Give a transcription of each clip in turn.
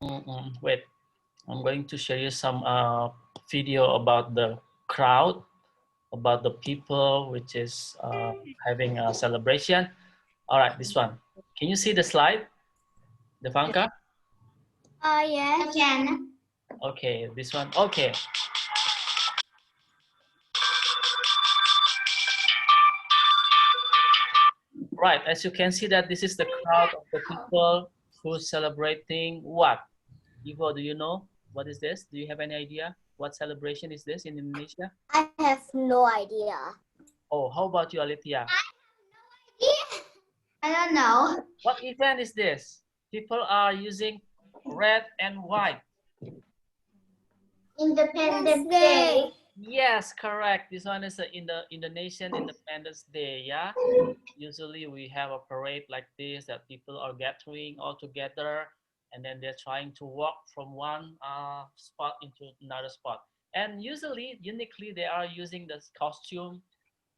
Wait, I'm going to show you some video about the crowd, about the people which is having a celebration. All right, this one. Can you see the slide, Devanka? Yes. I can. Okay, this one. Okay, right. As you can see that this is the crowd of the people who's celebrating what? Ivo, do you know what is this? Do you have any idea what celebration is this in Indonesia? I have no idea. Oh, how about you, Alithia? I don't know. What event is this? People are using red and white. Independence Day. Yes, correct. This one is in the Indonesian Independence Day. Yeah. Usually we have a parade like this that people are gathering all together, and then they're trying to walk from one spot into another spot. And usually, uniquely, they are using this costume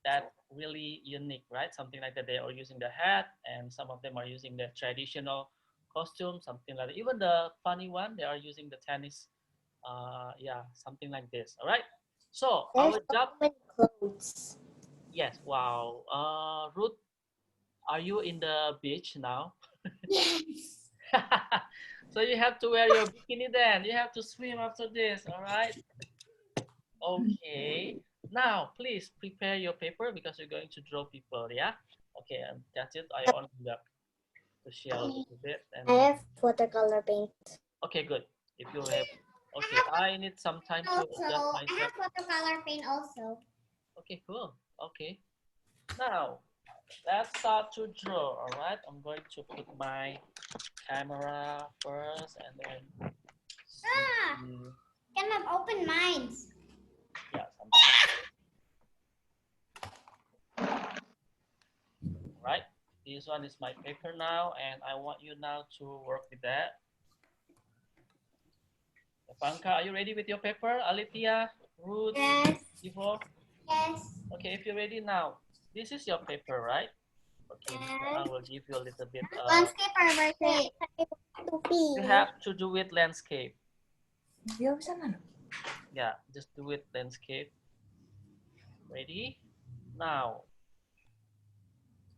that really unique, right? Something like that. They are using the hat, and some of them are using the traditional costume, something like that. Even the funny one, they are using the tennis. Yeah, something like this. All right. So There's our so job. many clothes. Yes. Wow. Ruth, are you in the beach now? Yes. So you have to wear your bikini then. You have to swim after this. All right. Okay. Now, please prepare your paper because you're going to draw people, yeah? Okay, and that's it. I only got to share a little bit. And I then, have watercolor paint. okay, good. If you have, okay, I need some time to adjust I myself. have watercolor paint also. Okay, cool. Okay. Now, let's start to draw, all right? I'm going to put my camera first and then see, Can have open minds. yeah, something right? This one is my paper now, and I want you now to work with that. Panka, are you ready with your paper? Alithia, Ruth, Yes. Ivo? Yes. Okay, if you're ready now, this is your paper, right? Okay, I Yes. will give you a little bit. Landscape or portrait? You have to do it landscape. Dia bisa mana? Yeah, just do it landscape. Ready? Now,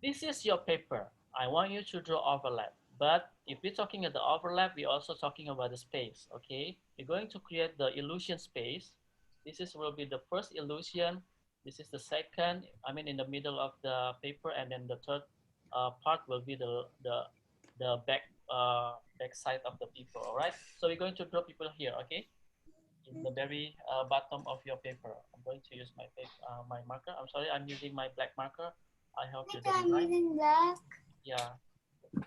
this is your paper. I want you to draw overlap. But if we're talking about the overlap, we're also talking about the space, okay? You're going to create the illusion space. Will be the first illusion. This is the second, I mean in the middle of the paper, and then the third part will be the back side of the people, all right? So we're going to draw people here, okay? In the very bottom of your paper. I'm going to use my marker. I'm sorry, I'm using my black marker. I hope you don't I'm mind. using black. Yeah.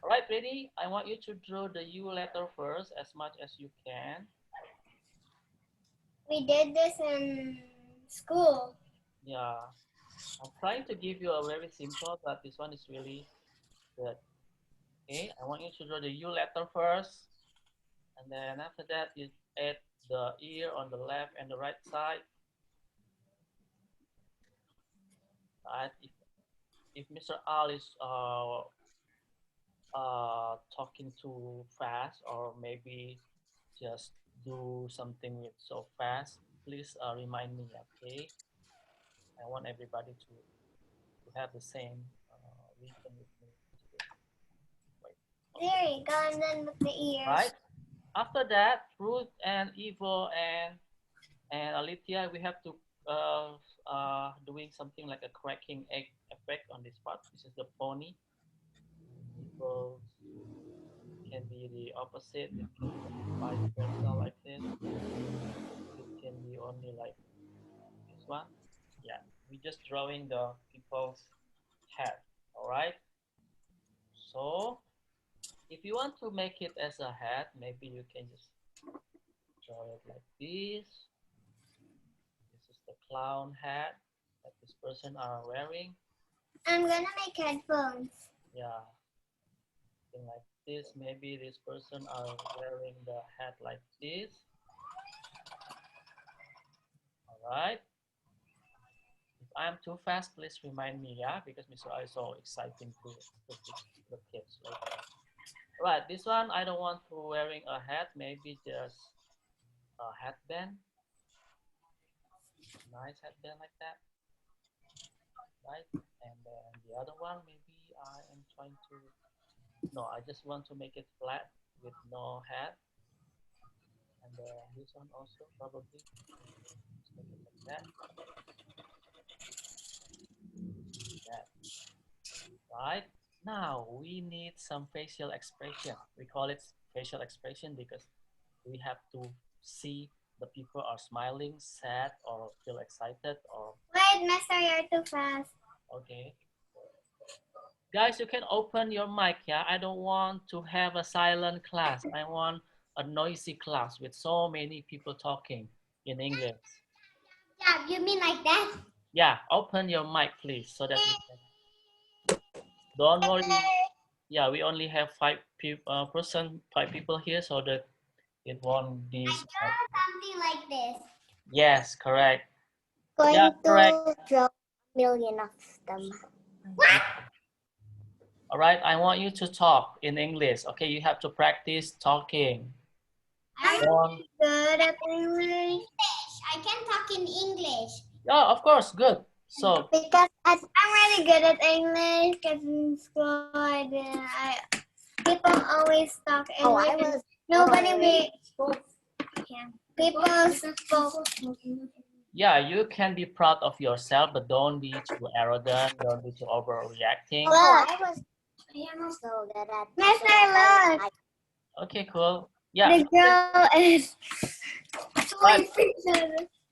All right, ready? I want you to draw the U letter first as much as you can. We did this in school. Yeah. I'm trying to give you a very simple, but this one is really good. Okay, I want you to draw the U letter first. And then after that, you add the ear on the left and the right side. Right? If Mr. Al is talking too fast, or maybe just do something with so fast, please remind me, okay? I want everybody to have the same region with me. Wait, okay. There you go, and then with the ears. Right? After that, Ruth and Ivo and Alithia, we have to doing something like a cracking egg effect on this part. This is the pony. Ivo can be the opposite. It can be vice versa like this. It can be only like this one. Yeah, we're just drawing the people's head. All right. So if you want to make it as a hat, maybe you can just draw it like this. This is the clown hat that this person are wearing. I'm gonna make headphones. Yeah, something like this. Maybe this person are wearing the hat like this. All right. If I'm too fast, please remind me, yeah, because Mr. I is so exciting to teach the kids later. Right, this one I don't want to wearing a hat, maybe just a headband, nice headband like that, right? And then the other one, maybe I am trying to, no, I just want to make it flat with no hat. And then this one also probably, let's make it like that, that, right? Now we need some facial expression. We call it facial expression because we have to see the people are smiling, sad, or feel excited, or Wait, Mister, you're too fast. okay. Guys, you can open your mic, yeah? I don't want to have a silent class. I want a noisy class with so many people talking in English. Yeah, you mean like that? Yeah, open your mic, please, so that we can. Don't worry. Yeah, we only have five people here, so that it won't be. Something like this. Yes, correct. Going Yeah, correct. to draw a million of them. All right, I want you to talk in English. Okay, you have to practice talking. I'm One. good at English. I can talk in English. Yeah, of course, good. So Because I'm really good at English. Because in school, people always talk English. Oh, I was. Nobody spoke. Yeah. People spoke. yeah, you can be proud of yourself, but don't be too arrogant. Don't be too overreacting. Oh, I was so good at. Mister, look. Okay, cool. Yeah, The girl is. but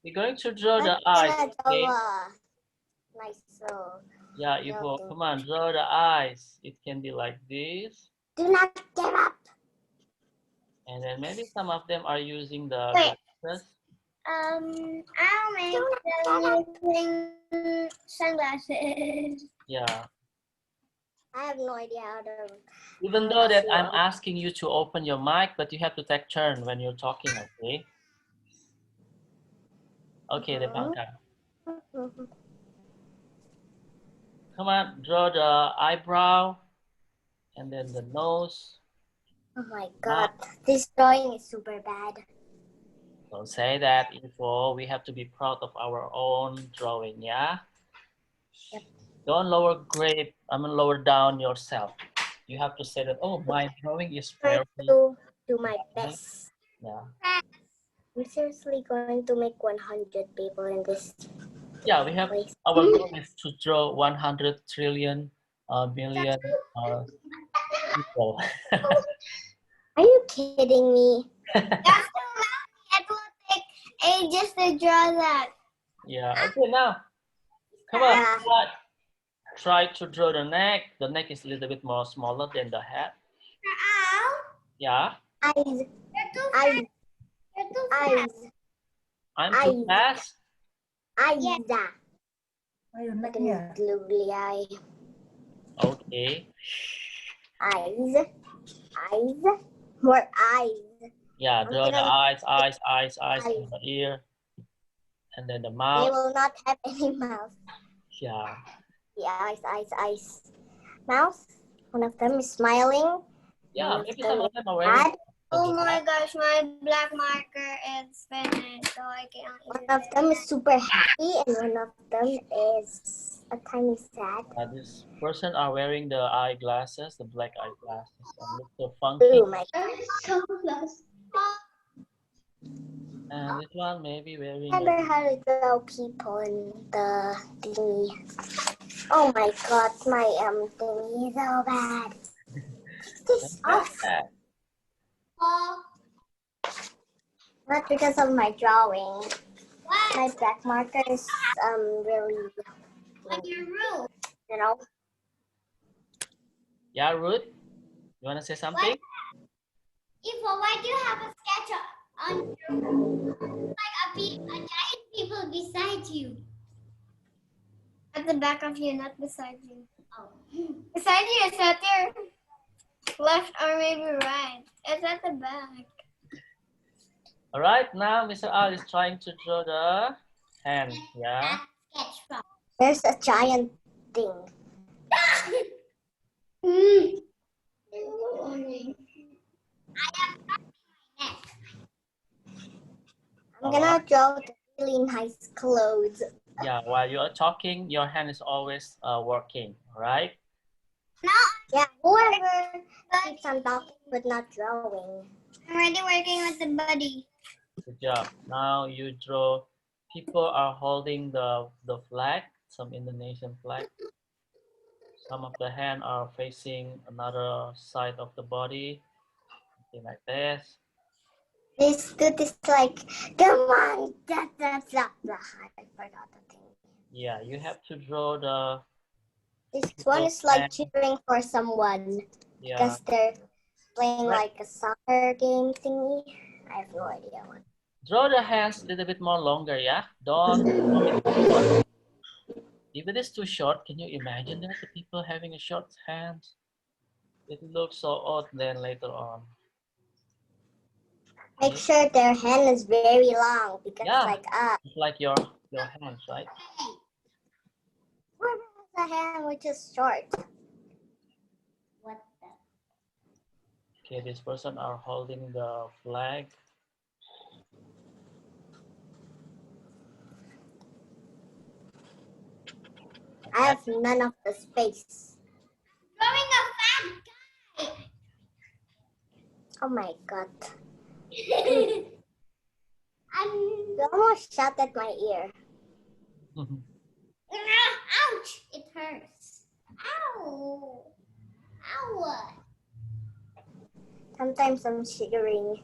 we're going to draw the eyes. Okay. Nice. So. Yeah, Ivo, come on, draw the eyes. It can be like this. Do not give up. And then maybe some of them are using the glasses. I'll make them using sunglasses. Yeah. I have no idea how to. Even though that I'm asking you to open your mic, but you have to take turn when you're talking, okay? Okay, Devangka. Come on, draw the eyebrow and then the nose. Oh my god, this drawing is super bad. Don't say that, Info. We have to be proud of our own drawing, yeah? Yep. Don't lower down yourself. You have to say that, oh, my drawing is very... To do my best. Yeah. I'm seriously going to make 100 people in this. Yeah, we have, place. our goal is to draw 100 trillion million people. Are you kidding me? That's too long. It will take ages to draw that. Yeah, okay, now, come on, try to draw the neck. The neck is a little bit more smaller than the head. Yeah. Eyes. Eyes. Eyes. I'm too fast. Eyes. Googly eye. Okay. Eyes. Eyes. More eyes. Yeah, draw the eyes, and the ear. And then the mouth. They will not have any mouth. Yeah. The eyes. Mouth. One of them is smiling. Yeah, maybe some of them are wearing. Oh my gosh, my black marker is finished, so I can't. One of them is super happy, and one of them is a tiny sad. This person are wearing the eyeglasses, the black eyeglasses, and look so funky. Oh my god, so close. And this one maybe wearing. I never had to draw people in the thingy. Oh my god, my thingy is so bad. This off. Not because of my drawing. What? My black marker is really. Like your room. You know. Yeah, Ruth. You wanna say something? Ivo, why do you have a sketch on your room? Like a giant people beside you. At the back of you, not beside you. Oh. Beside you, it's at your left or maybe right. It's at the back. All right, now Mr. Al is trying to draw the hand. Yeah. There's a giant thing. I'm gonna draw the really nice clothes. Yeah, while you are talking, your hand is always working, right? No. Yeah, whoever keeps on talking but not drawing. I'm already working with the buddy. Good job. Now you draw. People are holding the flag, some Indonesian flag. Some of the hand are facing another side of the body, something like this. This dude is like, come on, I forgot the thing. Yeah, you have to draw the. This one is like cheering for someone Yeah. because they're playing Right. like a soccer game thingy. I have no idea what. Draw the hands a little bit more longer, yeah? Don't draw it too short. If it is too short, can you imagine that the people having a short hands? It looks so odd then later on. Make sure their hand is very long because Yeah, like it's like your hands, right? whoever has a hand which is short. What the? Okay, this person are holding the flag. I have none of the space. Drawing a fat guy. Oh my god. You almost shot at my ear. Ouch! It hurts. Ow! Ow! Sometimes I'm shivering.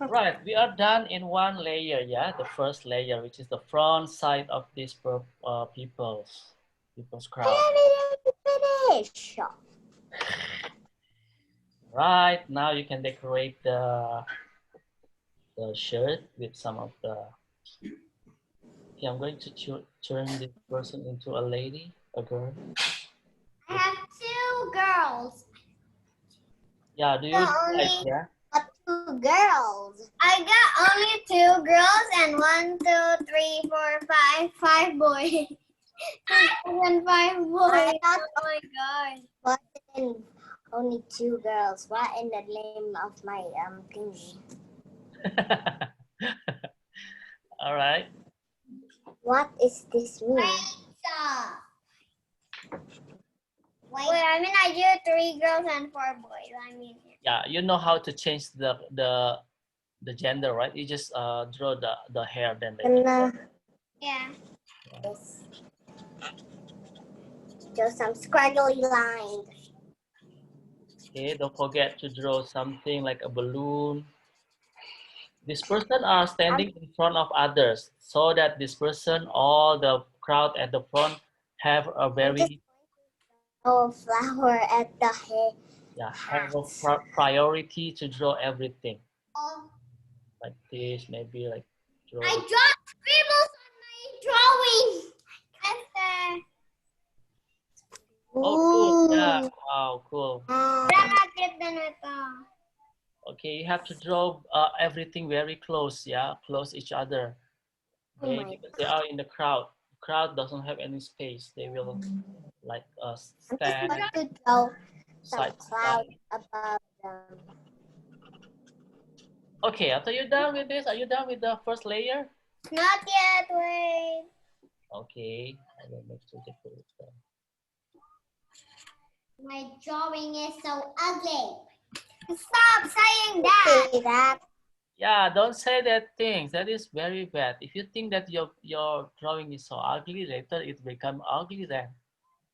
Right, we are done in one layer, yeah? The first layer, which is the front side of this people's crowd. I didn't finish. Right, now you can decorate the shirt with some of the. Okay, I'm going to turn this person into a lady, a girl. I have two girls. Yeah, do you like, yeah? Two girls. I got only two girls and 1, 2, 3, 4, 5, 5 boys. 2 and 5 boys. Oh my god. What in only two girls? What in the name of my thingy? All right. What is this mean? Wait, I mean I do 3 girls and 4 boys. I mean. Yeah, you know how to change the gender, right? You just draw the hair then. Yeah. Yes. Just some scraggly lines. Okay, don't forget to draw something like a balloon. This person are standing in front of others so that this person, all the crowd at the front have a very flower at the head. yeah, have a priority to draw everything. Like this, maybe like draw. I dropped scribbles on my drawing. Oh, cool. Yeah. Wow, cool. Okay, you have to draw everything very close, yeah, close each other. Okay, because they are in the crowd. The crowd doesn't have any space. They will like stand to draw some side to cloud side. above them. Okay, after you're done with this, are you done with the first layer? Not yet, wait. Okay, I will make sure to put it there. My drawing is so ugly. Stop saying that. Yeah, don't say that things. That is very bad. If you think that your drawing is so ugly, later it become ugly then.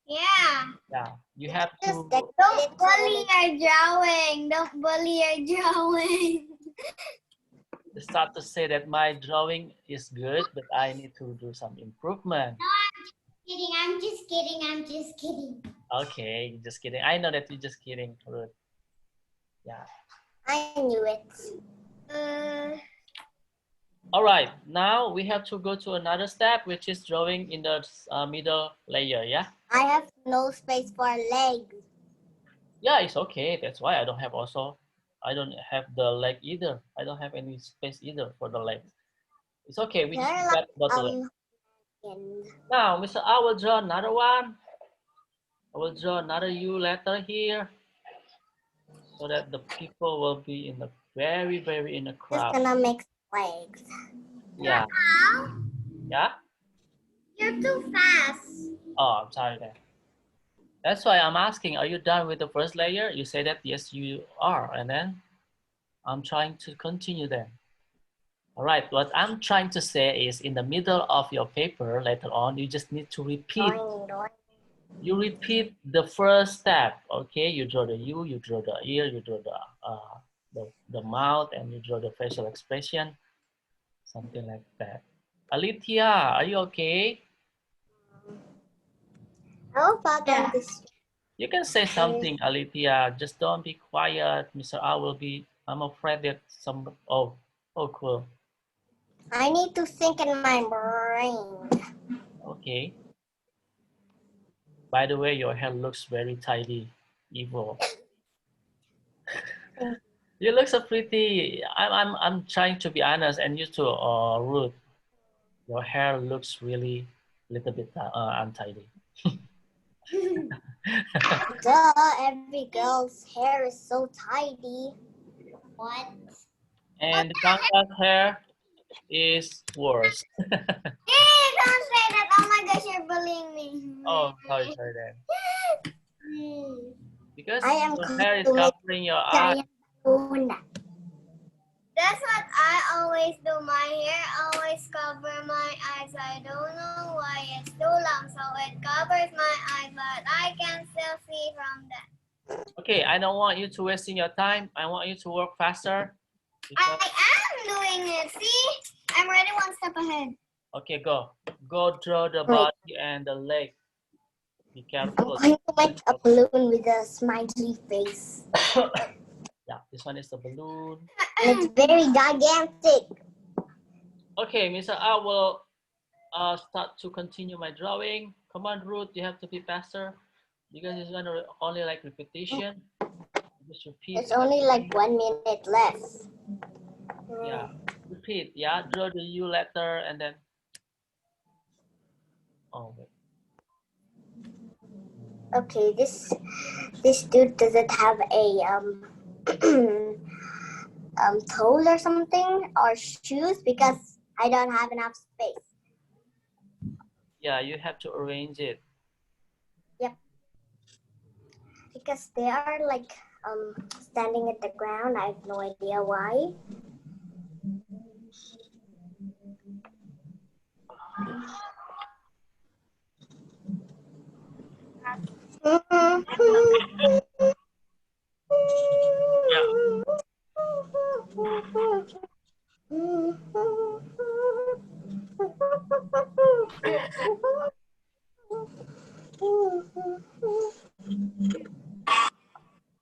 Yeah. Yeah, you have to. Don't bully your drawing. Don't bully your drawing. Start to say that my drawing is good, but I need to do some improvement. No, I'm just kidding. I'm just kidding. Okay, just kidding. I know that you're just kidding, Ruth. Yeah. I knew it. All right, now we have to go to another step, which is drawing in the middle layer, yeah? I have no space for legs. Yeah, it's okay. That's why I don't have the leg either. I don't have any space either for the legs. It's okay, we just forget about the legs. Now, Mr. I will draw another one. I will draw another U letter here. so that the people will be in the very in a Just crowd. gonna make legs. Yeah. Yeah. You're too fast. Oh, I'm sorry then. That's why I'm asking, are you done with the first layer? You say that yes, you are, and then I'm trying to continue then. All right, what I'm trying to say is in the middle of your paper later on, you just need to repeat. You repeat the first step, okay? You draw the U, you draw the ear, you draw the mouth, and you draw the facial expression, something like that. Alithia, are you okay? How about Yeah. this? You can say something, Alithia. Just don't be quiet. Mr. I will be, I'm afraid that some, oh, cool. I need to think in my brain. Okay. By the way, your hair looks very tidy, Evil. You look so pretty. I'm trying to be honest and you too, Ruth. Your hair looks really little bit untidy. Duh, every girl's hair is so tidy. What? And Kanga's hair is worse. Hey, don't say that. Oh my gosh, you're bullying me. Oh, sorry then. Because I am your hair is cute. covering your eyes. That's what I always do. My hair always cover my eyes. I don't know why it's too long, so it covers my eyes, but I can still see from that. Okay, I don't want you to wasting your time. I want you to work faster. I am doing it. See? I'm already one step ahead. Okay, go. Go draw the body and the leg. Be I'm careful. going to make a balloon with a smiley face. Yeah, this one is the balloon. And it's very gigantic. Okay, Mr. I will start to continue my drawing. Come on, Ruth, you have to be faster because it's gonna only like repetition. Just repeat. It's only like 1 minute left. Yeah, repeat. Yeah, draw the U letter and then. Oh wait. Okay, this dude doesn't have a toe or something or shoes because I don't have enough space. Yeah, you have to arrange it. Yep. Because they are like standing at the ground. I have no idea why. Are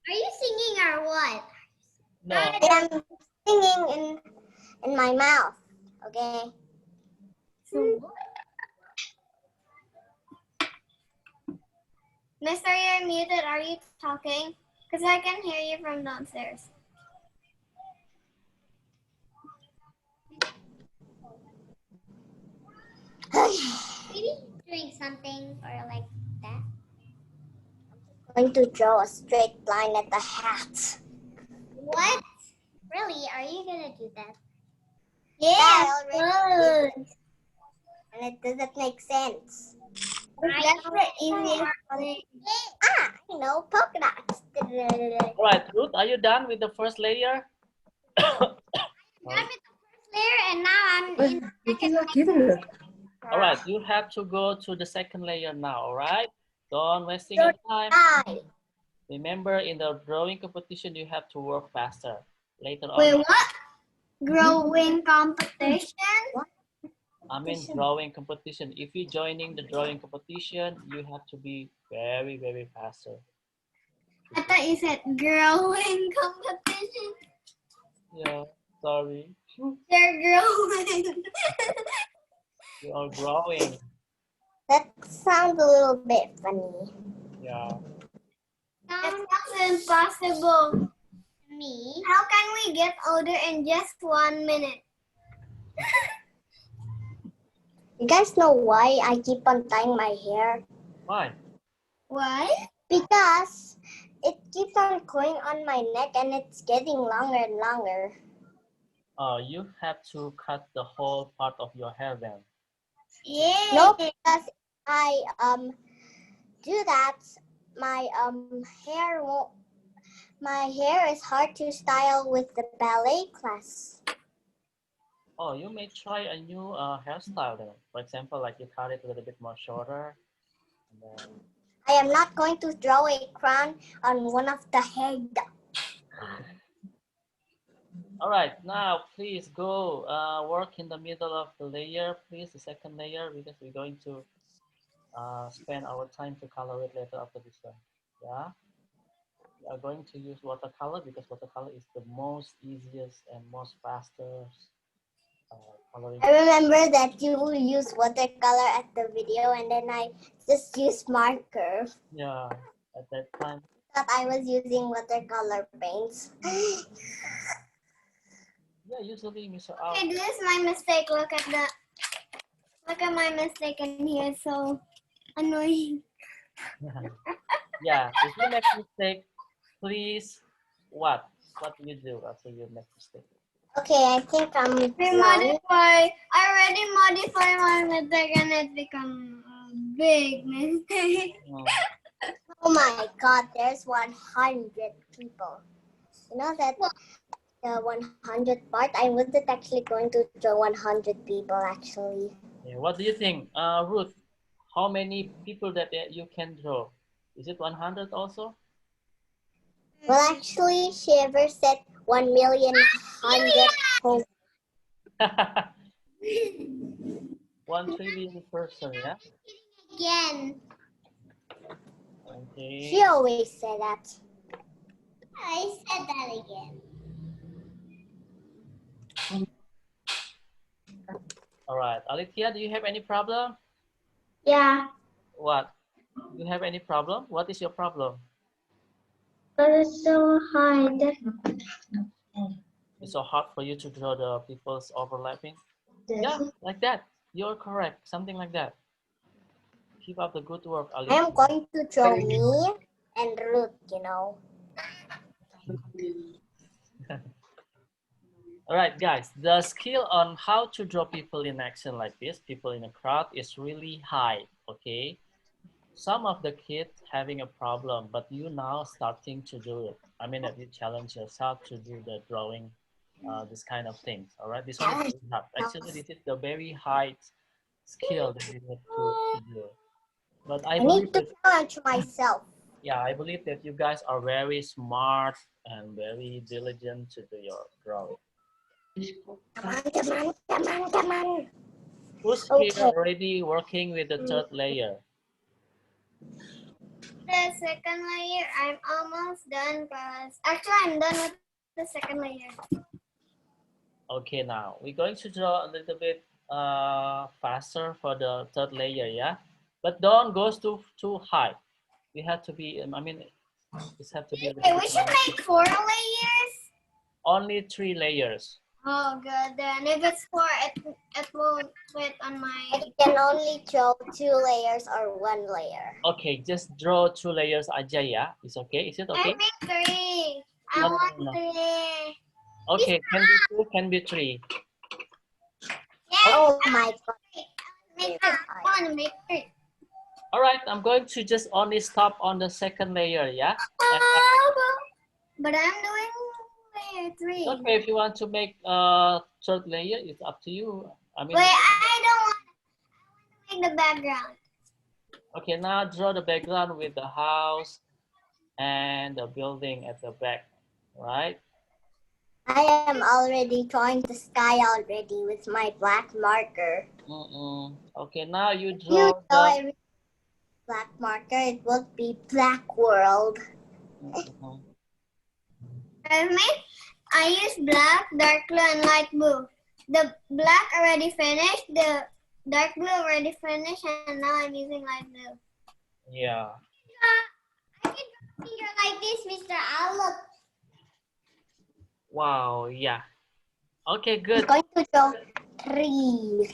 you singing or what? No. I am singing in my mouth. Okay. Mister, you're muted. Are you talking? Because I can hear you from downstairs. Maybe drink something or like that. I'm going to draw a straight line at the hat. What? Really? Are you gonna do that? Yeah, Yes. I already did. And it doesn't make sense. That's the easiest thing. I know, polka dots. All right, Ruth, are you done with the first layer? Done with the first layer, and now I'm in the second layer. All right, you have to go to the second layer now. All right, don't wasting your time. Remember, in the drawing competition, you have to work faster. Later on. Wait, what? Growing competition? I mean drawing competition. If you're joining the drawing competition, you have to be very faster. I thought you said growing competition. Yeah, sorry. They're growing. You are growing. That sounds a little bit funny. Yeah. That sounds impossible. Me? How can we get older in just 1 minute? You guys know why I keep on tying my hair? Why? Why? Because it keeps on going on my neck and it's getting longer and longer. Oh, you have to cut the whole part of your hair then. Yeah. No, because I do that, my hair won't. My hair is hard to style with the ballet class. Oh, you may try a new hairstyle then. For example, like you cut it a little bit more shorter. And then... I am not going to draw a crown on one of the head. All right, now please go work in the middle of the layer, please, the second layer, because we're going to spend our time to color it later after this one. Yeah, we are going to use watercolor because watercolor is the most easiest and most fastest coloring. I remember that you use watercolor at the video and then I just used marker. Yeah, at that time. I thought I was using watercolor paints. Yeah, usually Mr. Okay, this is my mistake. Look at my mistake in here. So annoying. Yeah, if you make mistake, please what do you do after you make mistake? Okay, I think I'm done. I already modified my mistake and it become a big mistake. Oh my god, there's 100 people. You know that the 100 part, I wasn't actually going to draw 100 people actually. Yeah, what do you think, Ruth? How many people that you can draw? Is it 100 also? Well, actually, she ever said 1,100,000. 1 trillion person, yeah? Again. Okay. She always said that. I said that again. All right. Alithia, do you have any problem? Yeah. What? Do you have any problem? What is your problem? But it's so hard. It's so hard for you to draw the people's overlapping? Yeah, like that. You're correct. Something like that. Keep up the good work, I Alithia. am going to draw me and Ruth, you know. All right, guys, the skill on how to draw people in action like this, people in a crowd, is really high, okay? Some of the kids having a problem, but you now starting to do it. I mean, that you challenge yourself to do the drawing, this kind of things, all right? This one is very hard. Actually, this is the very high skill that you need to do. But I I believe need to that, challenge myself. yeah, I believe that you guys are very smart and very diligent to do your drawing. Come on. Who's here Okay. already working with the third layer? The second layer, I'm almost done, guys. Actually, I'm done with the second layer. Okay, now we're going to draw a little bit faster for the third layer, yeah? But don't go too high. We have to be, I mean, this have to be a little Okay, we bit should more. make 4 layers. Only 3 layers. Oh, good. Then if it's 4, it won't fit on my... I can only draw 2 layers or 1 layer. Okay, just draw 2 layers aja, yeah? It's okay? Is it okay? I make 3. I No, no, want no, no. 3. Okay, can be 2, can be 3. Yeah, Oh my god. I want to make 3. All right, I'm going to just only stop on the second layer, yeah? But I'm doing layer 3. Okay, if you want to make third layer, it's up to you. I mean, Wait, I don't want to make the background. okay, now draw the background with the house and the building at the back, right? I am already drawing the sky already with my black marker. Okay, now you You draw know, the... every black marker, it would be black world. I use black, dark blue, and light blue. The black already finished, the dark blue already finished, and now I'm using light blue. Yeah. I can draw a finger like this, Mr. Al. Look. Wow, yeah. Okay, I'm good. going to draw Tree.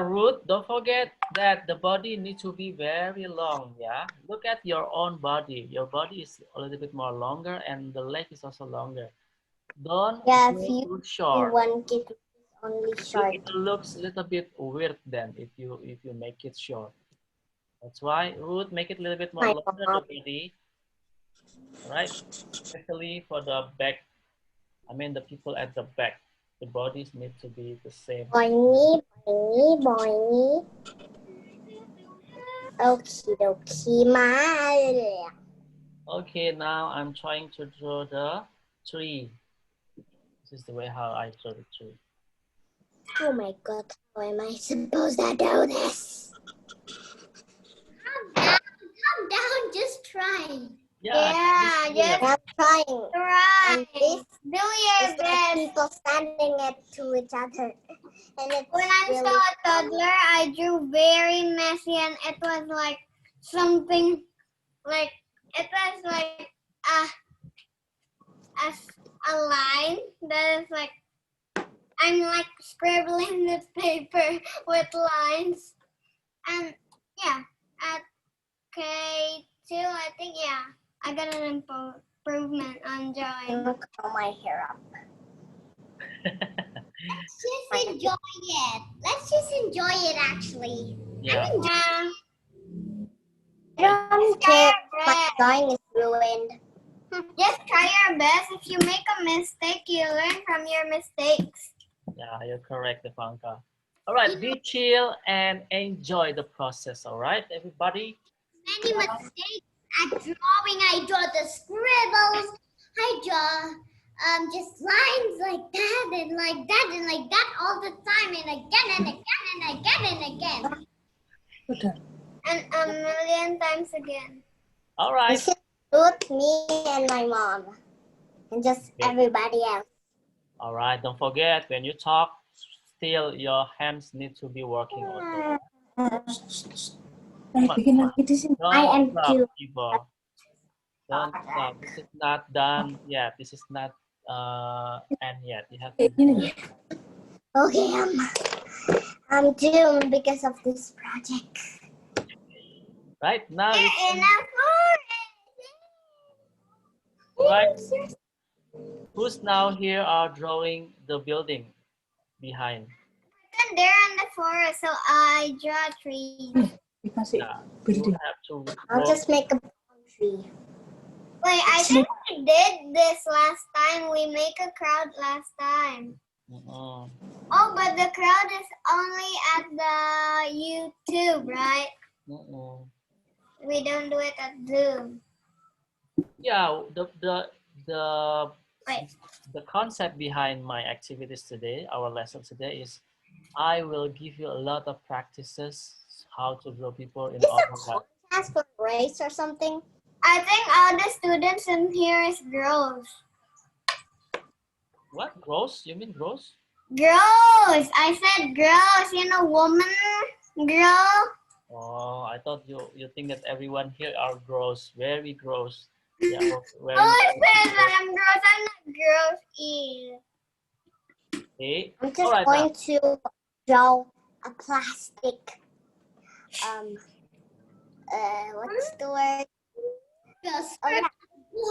Ruth, don't forget that the body needs to be very long, yeah? Look at your own body. Your body is a little bit more longer and the leg is also longer. Don't Yeah, go if you too short. want it only short. It looks a little bit weird then if you make it short. That's why Ruth make it a little bit more My longer the mom. body, right? Especially for the back. I mean the people at the back. The bodies need to be the same. Boingy, boingy, boingy. Okie dokie, my. Okay, now I'm trying to draw the tree. This is the way how I draw the tree. Oh my god, how am I supposed to do this? Calm down, just try. Yeah, I'm trying. Try. And this Do your is like best. people standing to each other. And it's When I'm really still a toddler, I drew very messy, and it was like something like it was like a line that is like I'm like scribbling the paper with lines, and yeah, at K2, I think I got an improvement on drawing. I'm curl my hair up. Let's just enjoy it. Let's just enjoy it, actually. Yeah. I'm I don't care if my drawing is ruined. Just try your best. If you make a mistake, you learn from your mistakes. Yeah, you're correct, Devanka. All right, be chill and enjoy the process. All right, everybody. Many mistakes at drawing. I draw the scribbles. I draw just lines like that and like that and like that all the time, and again and again and again and again. Okay. And a million times again. All right. This is Ruth, me, and my mom. And just Okay. everybody else. All right. Don't forget when you talk, still your hands need to be working also. Bikin lagi di sini. Don't I am stop, too. Ivo. Don't stop. This is not done yet. This is not end yet. You have to. Ini. Okay, I'm doomed because of this project. Right now, you They're can, in a forest. right? Who's now here are drawing the building behind? And they're in the forest, so I draw trees. Dikasih Yeah, you building. have to I'll draw. just make a palm tree. Wait, I think we did this last time. We make a crowd last time. Mm-mm. Oh, but the crowd is only at the YouTube, right? Mm-mm. We don't do it at Zoom. Yeah, Wait. the concept behind my activities today, our lesson today is I will give you a lot of practices how to draw people in Is this a our life. contest for race or something? I think all the students in here is girls. What? Gross? You mean gross? Girls! I said girls, you know, woman, girl. Oh, I thought you think that everyone here are gross, very gross. Yeah, very Who says I'm girls? I'm not girls either. okay. I'm just All right, going to draw a plastic, what's the word? Just Oh,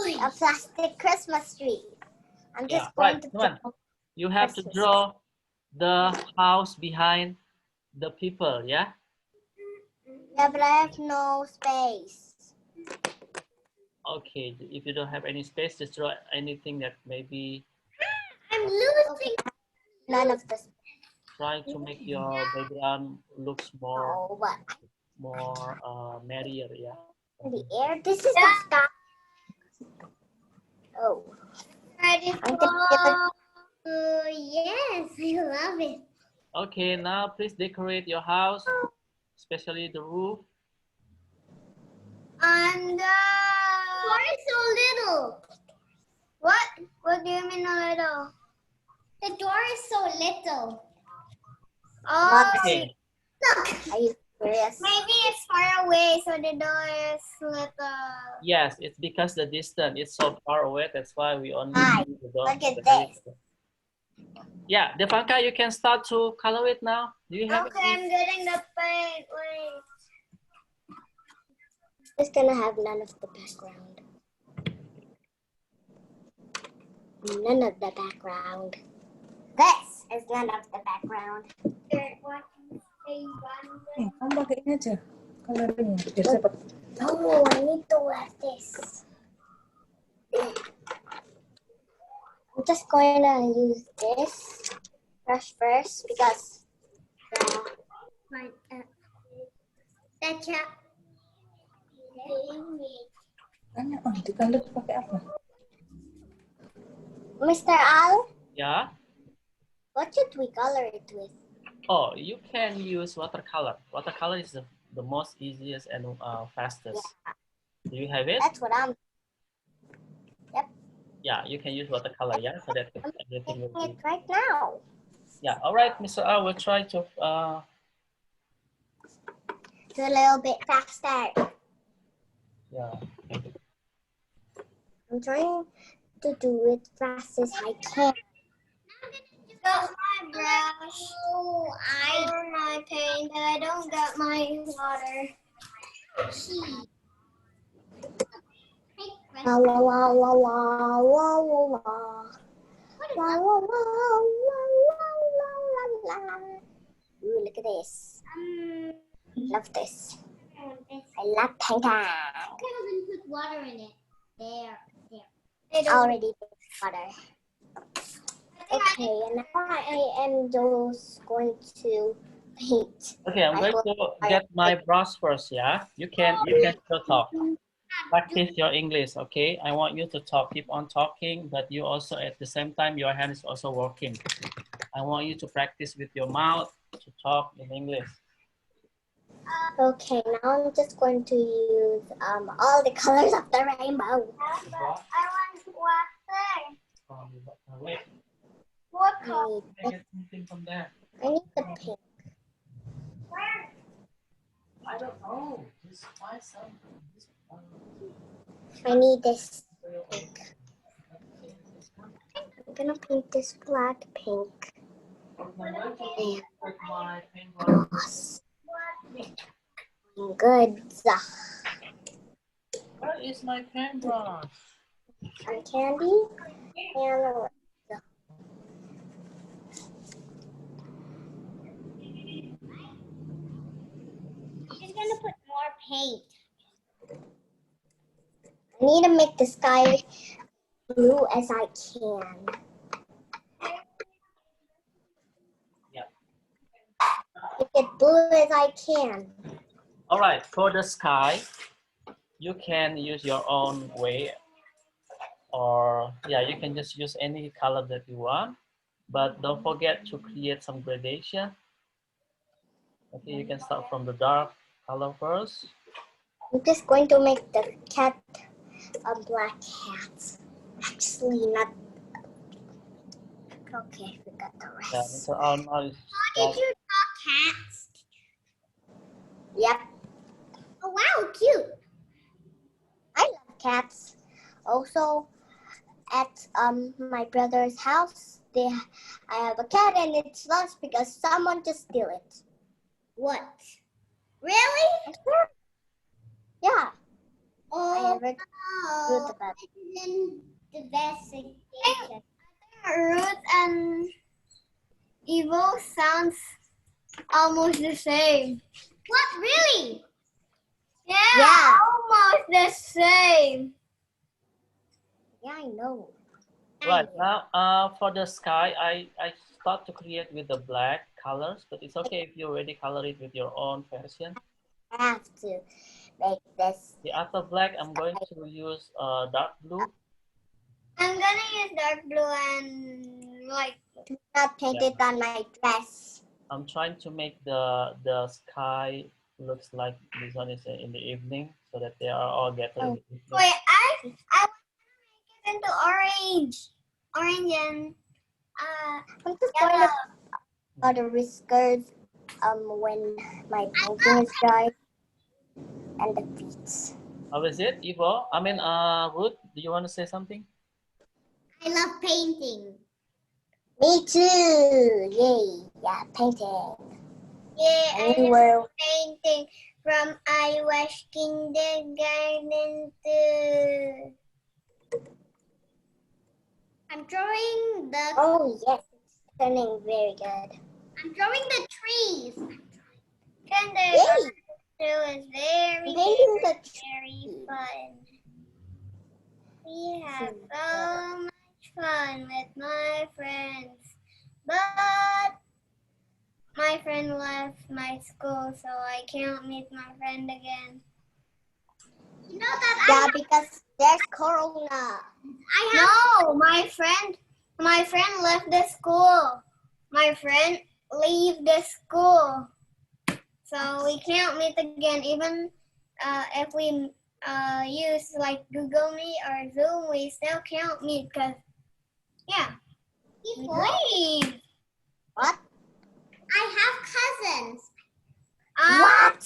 yeah, a plastic Christmas tree. I'm Yeah, just going right. to Come on. draw. You have to Christmas. draw the house behind the people, yeah? Yeah, but I have no space. Okay, if you don't have any space, just draw anything that maybe I'm losing. None of this. trying to make your background looks more Oh, what? merrier, yeah. In the air? This is the sky. Oh. Ready I'm gonna give it- Oh, yes, I love it. Okay, now please decorate your house, especially the roof. And door is so little. What? What do you mean a little? The door is so little. Oh, Okay, look. Are you serious? Maybe it's far away, so the door is little. yes, it's because the distance is so far away. That's why we only Hi, see the door. look at the very- this. Yeah, Devanka, you can start to color it now. Do you have Okay, I'm getting the paint. Wait. It's gonna have none of the background. None of the background. This is none of the background. Kamu pakai ini aja. Coloring biar cepet. Oh, I need to have this. I'm just going to use this brush first because Tanya, oh, di color pakai apa? Mr. Al, Yeah. what should we color it with? Oh, you can use watercolor. Watercolor is the most easiest and fastest. Do you have it? That's what I'm. Yep. Yeah, you can use watercolor. Yeah, so that I'm everything will making be. it right now. Yeah. All right, Mr. R will try to. Do a little bit faster. Yeah. I'm trying to do it fast as I can. Got my brush. I got my paint, but I don't got my water. La la la la la la la la. La la la la la la la la. Ooh, look at this. Love this. I love painting. Put water in it. There. Already put water. Okay, and now I am just going to paint. Okay, I'm going to get my brush first. Yeah, you can still talk. Practice your English. Okay, I want you to talk. Keep on talking, but you also at the same time your hand is also working. I want you to practice with your mouth to talk in English. Okay, now I'm just going to use all the colors of the rainbow. I want water. Wait, What I color? need, get something from there. I need the pink. I don't know. Just find some. I need this pink. I'm gonna paint this black pink. With my paintbrush. Good. Where is my paintbrush? Some candy and She's gonna put more paint. I need to make the sky blue as I can. Yeah. Make it blue as I can. All right, for the sky, you can use your own way, or yeah, you can just use any color that you want, but don't forget to create some gradation. Okay, you can start from the dark color first. I'm just going to make the cat a black cat. Actually, not. Okay, I forgot the Yeah, rest. so now is Did you draw cats? Yep, Oh wow, cute. I love cats. Also, at my brother's house, I have a cat and it's lost because someone just steal it. What? Really? Yeah, I Oh, have heard no. about it. In the investigation. Ruth and Evil sounds almost the same. What? Really? Yeah. Almost the same. Yeah, I know. right now. For the sky, I start to create with the black colors, but it's okay if you already color it with your own version. I have to make this. The after black, I'm going to use dark blue. I'm gonna use dark blue and light blue. Do not paint it on my dress. I'm trying to make the sky looks like this one is in the evening, so that they are all gathered in the evening. Wait, I want to make it into orange. Orange and I'm just going to put the whiskers when my painting is dry and the feet. How is it, Ivo? I mean, Ruth, do you want to say something? I love painting. Me too. Yay. Yeah, painting. Yeah, And I we am were painting from I was kindergarten to. I'm drawing the. oh yes, it's turning very good. I'm drawing the trees. Yay! Kindergarten too is very, Painting the very tree. fun. We have so much fun with my friends, but my friend left my school, so I can't meet my friend again. You know that Yeah, because there's Corona. No, my friend left the school. My friend leave the school, so we can't meet again. Even if we use like Google Meet or Zoom, we still can't meet because yeah. We leave. What? I have cousins. What?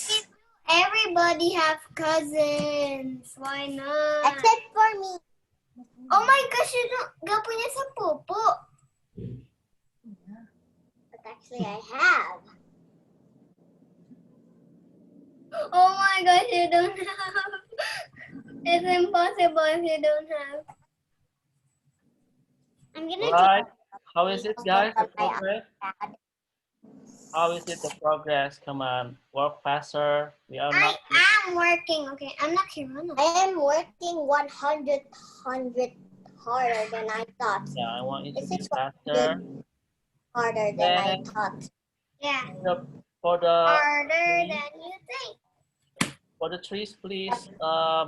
Everybody have cousins. Why not? Except for me. Oh my gosh, you gak punya sepupu. But actually, I have. Oh my gosh, you don't have. It's impossible if you don't have. I'm gonna Right. How is it, guys? The But my progress? iPad. How is it, the progress? Come on, work faster. We are I not. am working. Okay, I'm not Kirana. I am working 100 harder than I thought. Yeah, I want you to This be is faster. harder than I Then thought. Yeah, for the harder trees, than you think. for the trees, please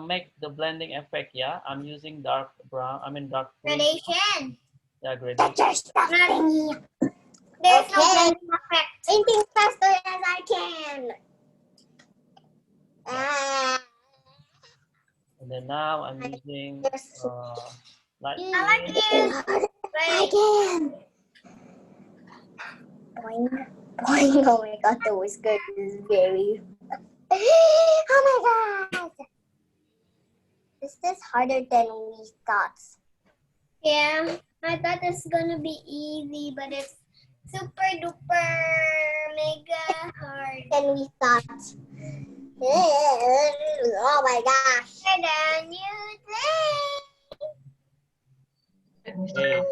make the blending effect. Yeah, I'm using dark brown. I mean dark green. Gradation. Yeah, gradation. Get your stuff thingy. There's no Okay. blending effect. Painting faster as I can. Ah. And then now I'm using light I like green. it. I can. Boing, boing. Oh my god, the whisker is very. Oh my god. This is harder than we thought. Yeah, I thought it's gonna be easy, but it's super duper mega hard. Than we thought. Oh my gosh. Harder than you think. Hey,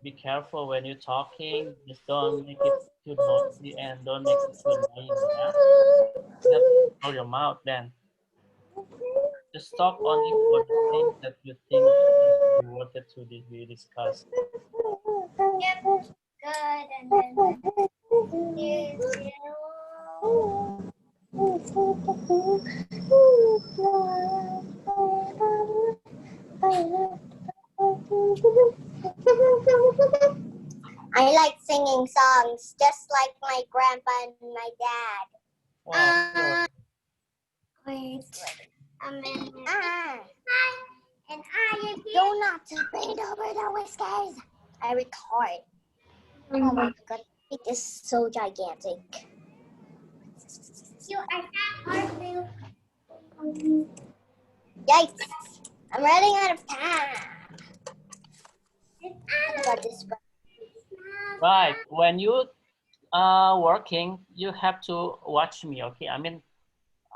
be careful when you're talking. Just don't make it too noisy and don't make it too annoying. Yeah, you have to control your mouth then. Just talk only for the things that you think is worth it to be discussed. Yep, good. And then I like singing songs just like my grandpa and my dad. Wow, wait a minute. Ah, And I am here. do not paint over the whiskers. I record. Oh my god, it is so gigantic. You are not hard Yikes! I'm running out of time. I got this. right. When you are working, you have to watch me. Okay. I mean,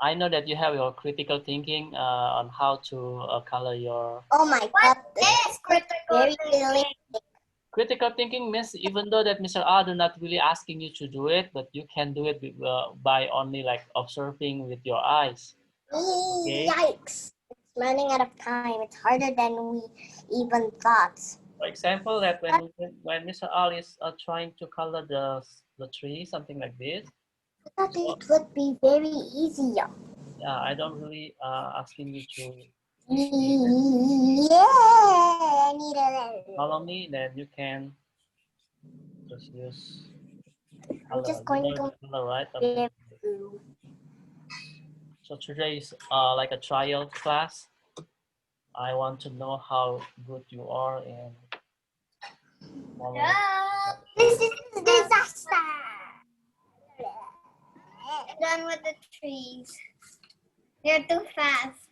I know that you have your critical thinking on how to color your. Oh my god, What is critical very thinking? realistic. Critical thinking means even though that Mr. R do not really asking you to do it, but you can do it by only like observing with your eyes. Okay. Yikes! It's running out of time. It's harder than we even thought. For example, that when Mr. R is trying to color the tree, something like this. I thought it would be very easy. Yeah, I don't really asking you to Yeah, I need a. follow me. Then you can just use color. I'm just going You know to. the color, right? Give So today is like a trial class. I want to know how good you are in following. This is a disaster. I'm done with the trees. You're too fast.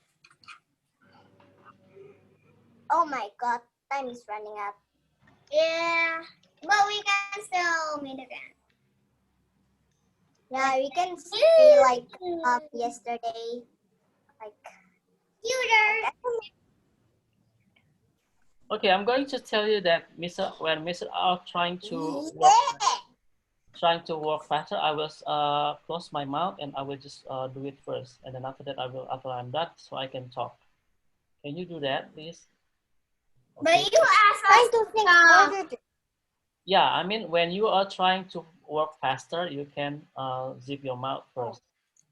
Oh my god, time is running out. Yeah, but we can still meet again. Yeah, we can say like yesterday. Like Cuter. Okay, I'm going to tell you that when Mr. R trying to work faster, I will close my mouth and I will just do it first, and then after that after I'm done, so I can talk. Can you do that, please? But you asked trying us to think to harder. Yeah, I mean when you are trying to work faster, you can zip your mouth first.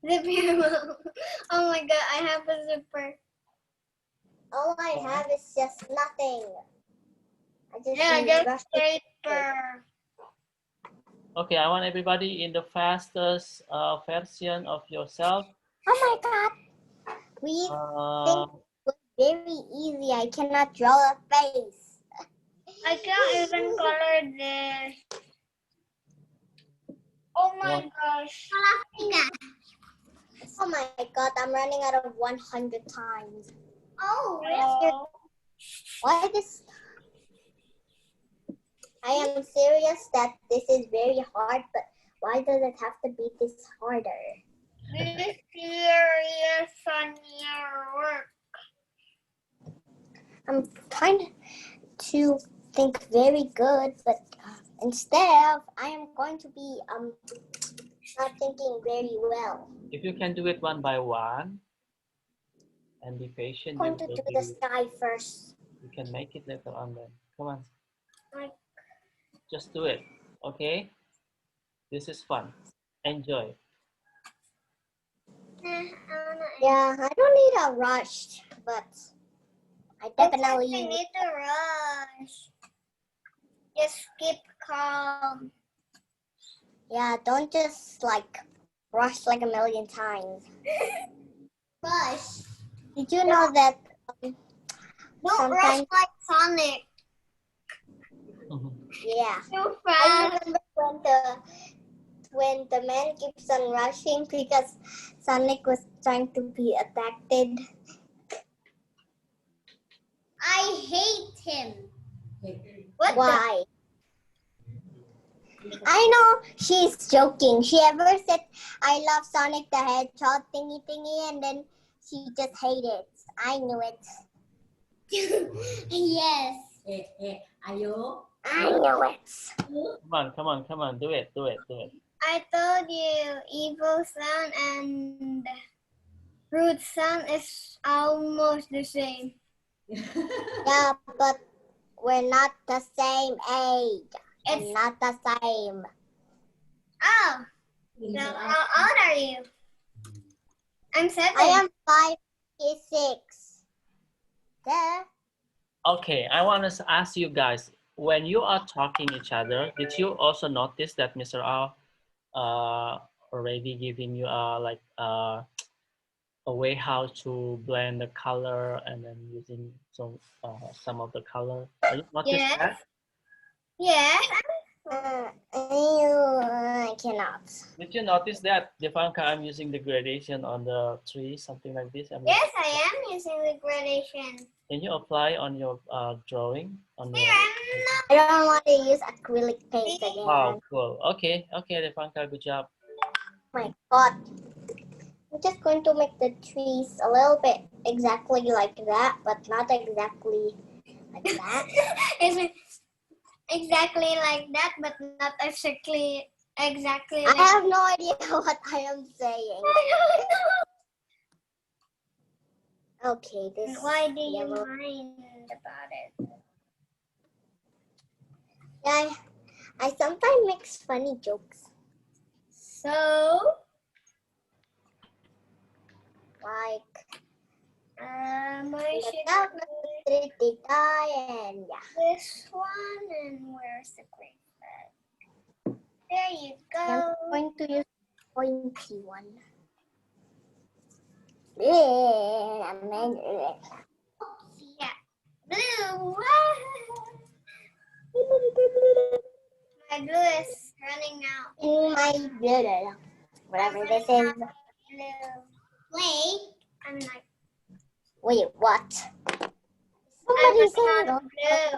zip your mouth. Oh my god, I have a zipper. All I have is just nothing. I just Just brush paper. it. Okay, I want everybody in the fastest version of yourself. Oh my god. We think it was very easy. I cannot draw a face. I can't even color this. Oh my gosh. Oh my god, I'm running out of 100 times. Oh, really? Why this? I am serious that this is very hard, but why does it have to be this harder? This serious on your work. I'm trying to think very good, but instead I am going to be not thinking very well. If you can do it one by one and be patient, I'm going to do the sky first. you can make it later on then. Come on. Just do it, okay? This is fun. Enjoy. Yeah, I don't need a rush, but I definitely need to rush. Just keep calm. Yeah, don't just like rush like a million times. Rush. Did you know that Don't rush like Sonic. Yeah. Too I fast. remember when the man keeps on rushing because Sonic was trying to be attacked. I hate him. Why? I know she's joking. She ever said, I love Sonic the Hedgehog thingy, and then she just hated it. I knew it. Yes. Ayo. I knew it. Come on, do it. I told you, evil sound and root sound is almost the same. Yeah, but we're not the same age. It's not the same. Oh, so how old are you? I'm 7. I am 5, he's 6. There. Okay, I want to ask you guys, when you are talking each other, did you also notice that Mr. R already giving you a way how to blend the color and then using some of the color? Did you notice that? Yes. I cannot. Did you notice that, Devanka, I'm using the gradation on the tree, something like this? Yes, I am using the gradation. Can you apply on your drawing? Here, I don't want to use acrylic paint again. Wow, cool. Okay, Devanka, good job. Oh my god. I'm just going to make the trees a little bit exactly like that, but not exactly like that. exactly like that, but not exactly like I have no idea what I am saying. Okay, this. Why do you mind about it? Yeah, I sometimes make funny jokes. So, Like, my and yeah. this one, and where's the green flag? There you go. I'm going to use pointy one. Yeah. Blue. My glue is running out. In my blue. Whatever this is. Blue. Wait. I'm like. Wait, what? I'm Somebody out saying of blue.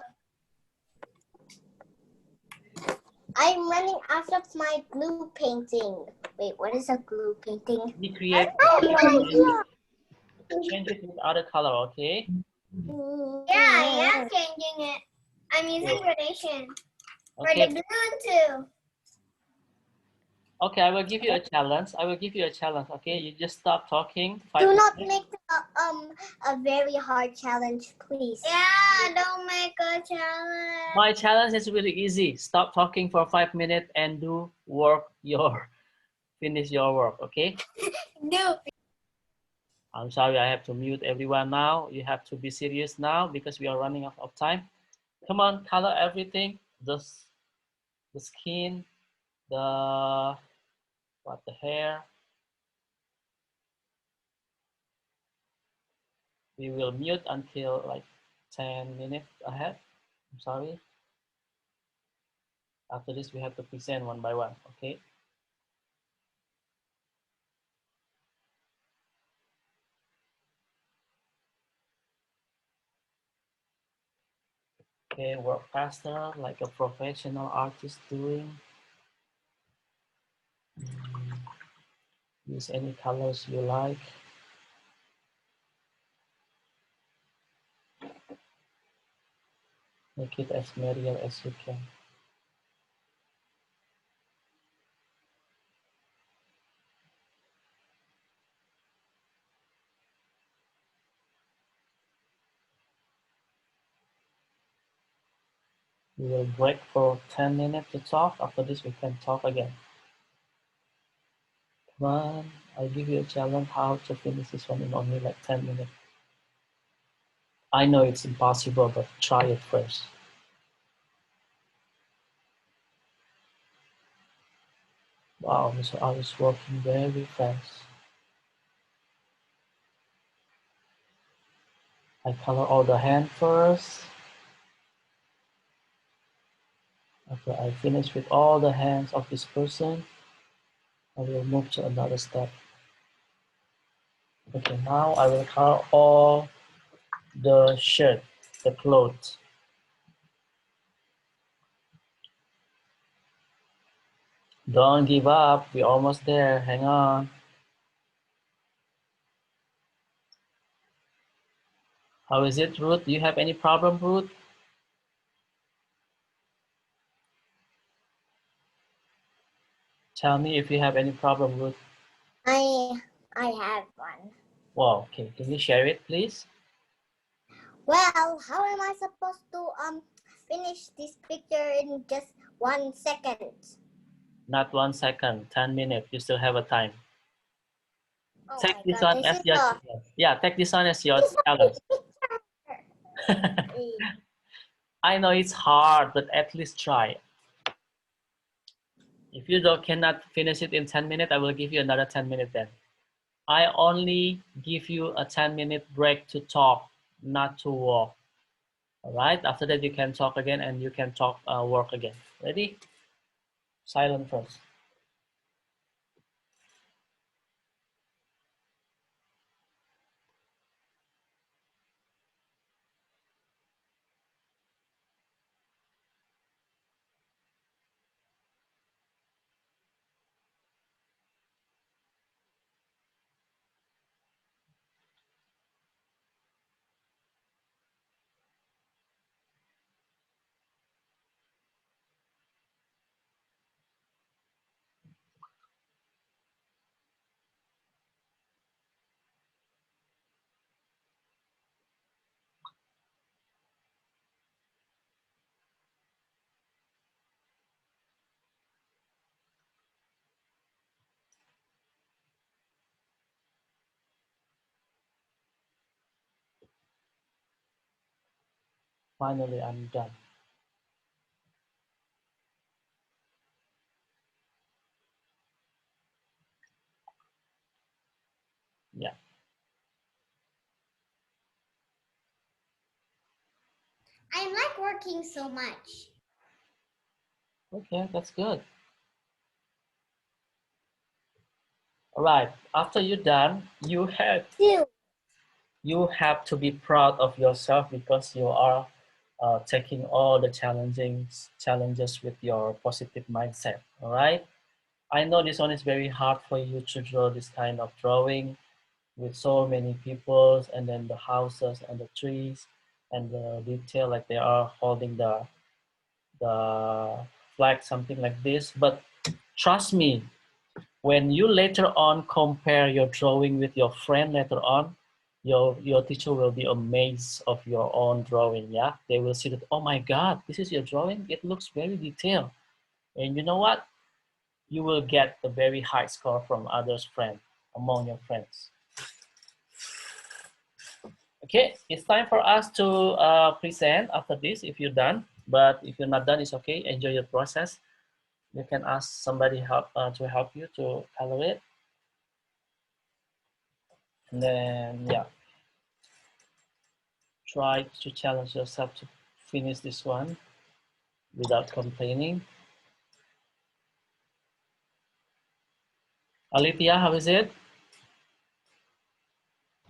I'm running out of my glue painting. Wait, what is a glue painting? Recreate. I have no idea. Change it with other color, okay? Yeah, I am changing it. I'm using gradation for the Okay. blue too. Okay, I will give you a challenge. I will give you a challenge, okay? You just stop talking. Do not minutes. make a very hard challenge, please. Yeah, don't make a challenge. My challenge is really easy. Stop talking for 5 minutes and do finish your work, okay? No. I'm sorry, I have to mute everyone now. You have to be serious now because we are running out of time. Come on, color everything. The skin, the hair. We will mute until like 10 minutes ahead. I'm sorry. After this, we have to present one by one, okay? Okay, work faster like a professional artist doing. Use any colors you like. Make it as merrier as you can. We will break for 10 minutes to talk. After this, we can talk again. Come on, I'll give you a challenge how to finish this one in only like 10 minutes. I know it's impossible, but try it first. Wow, Mr. I was working very fast. I color all the hand first. After I finish with all the hands of this person, I will move to another step. Okay, now I will color all the shirt, the clothes. Don't give up, we're almost there, hang on. How is it, Ruth? Do you have any problem, Ruth? Tell me if you have any problem, Ruth. I have one. Wow, okay, can you share it, please? Well, how am I supposed to finish this picture in just 1 second? Not 1 second, 10 minutes, you still have a time. Oh Take my this God, one this as is your challenge. Yeah, take this one as your challenge. I know it's hard, but at least try. If you cannot finish it in 10 minutes, I will give you another 10 minutes then. I only give you a 10-minute break to talk, not to walk. All right, after that you can talk again and you can talk, work again. Ready? Silent first. Finally, I'm done. Yeah. I like working so much. Okay, that's good. All right, after you're done, you have to be proud of yourself because you are taking all the challenges with your positive mindset. All right. I know this one is very hard for you to draw this kind of drawing with so many peoples and then the houses and the trees and the detail like they are holding the flag, something like this. But trust me, when you later on compare your drawing with your friend later on, your teacher will be amazed of your own drawing. Yeah, they will see that, oh my God, this is your drawing. It looks very detailed. And you know what? You will get a very high score from others' friends among your friends. Okay, it's time for us to present after this if you're done. But if you're not done, it's okay. Enjoy your process. You can ask somebody to help you to color it. And then, yeah, try to challenge yourself to finish this one without complaining. Alithia, how is it?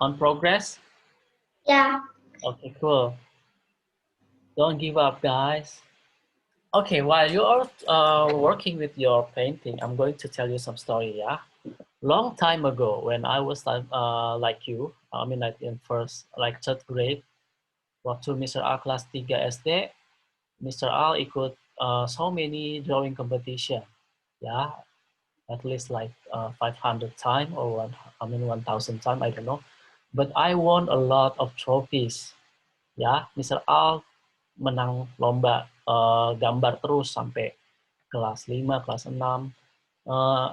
On progress? Yeah. Okay, cool. Don't give up, guys. Okay, while you are working with your painting, I'm going to tell you some story, yeah? Long time ago, when I was like you, I mean like in first, like third grade, waktu Mr. A kelas 3 SD, Mr. A ikut so many drawing competition, yeah, at least like 500 times or 1,000 times, I don't know. But I won a lot of trophies, ya. Mr. A menang lomba gambar terus sampai kelas 5, kelas 6.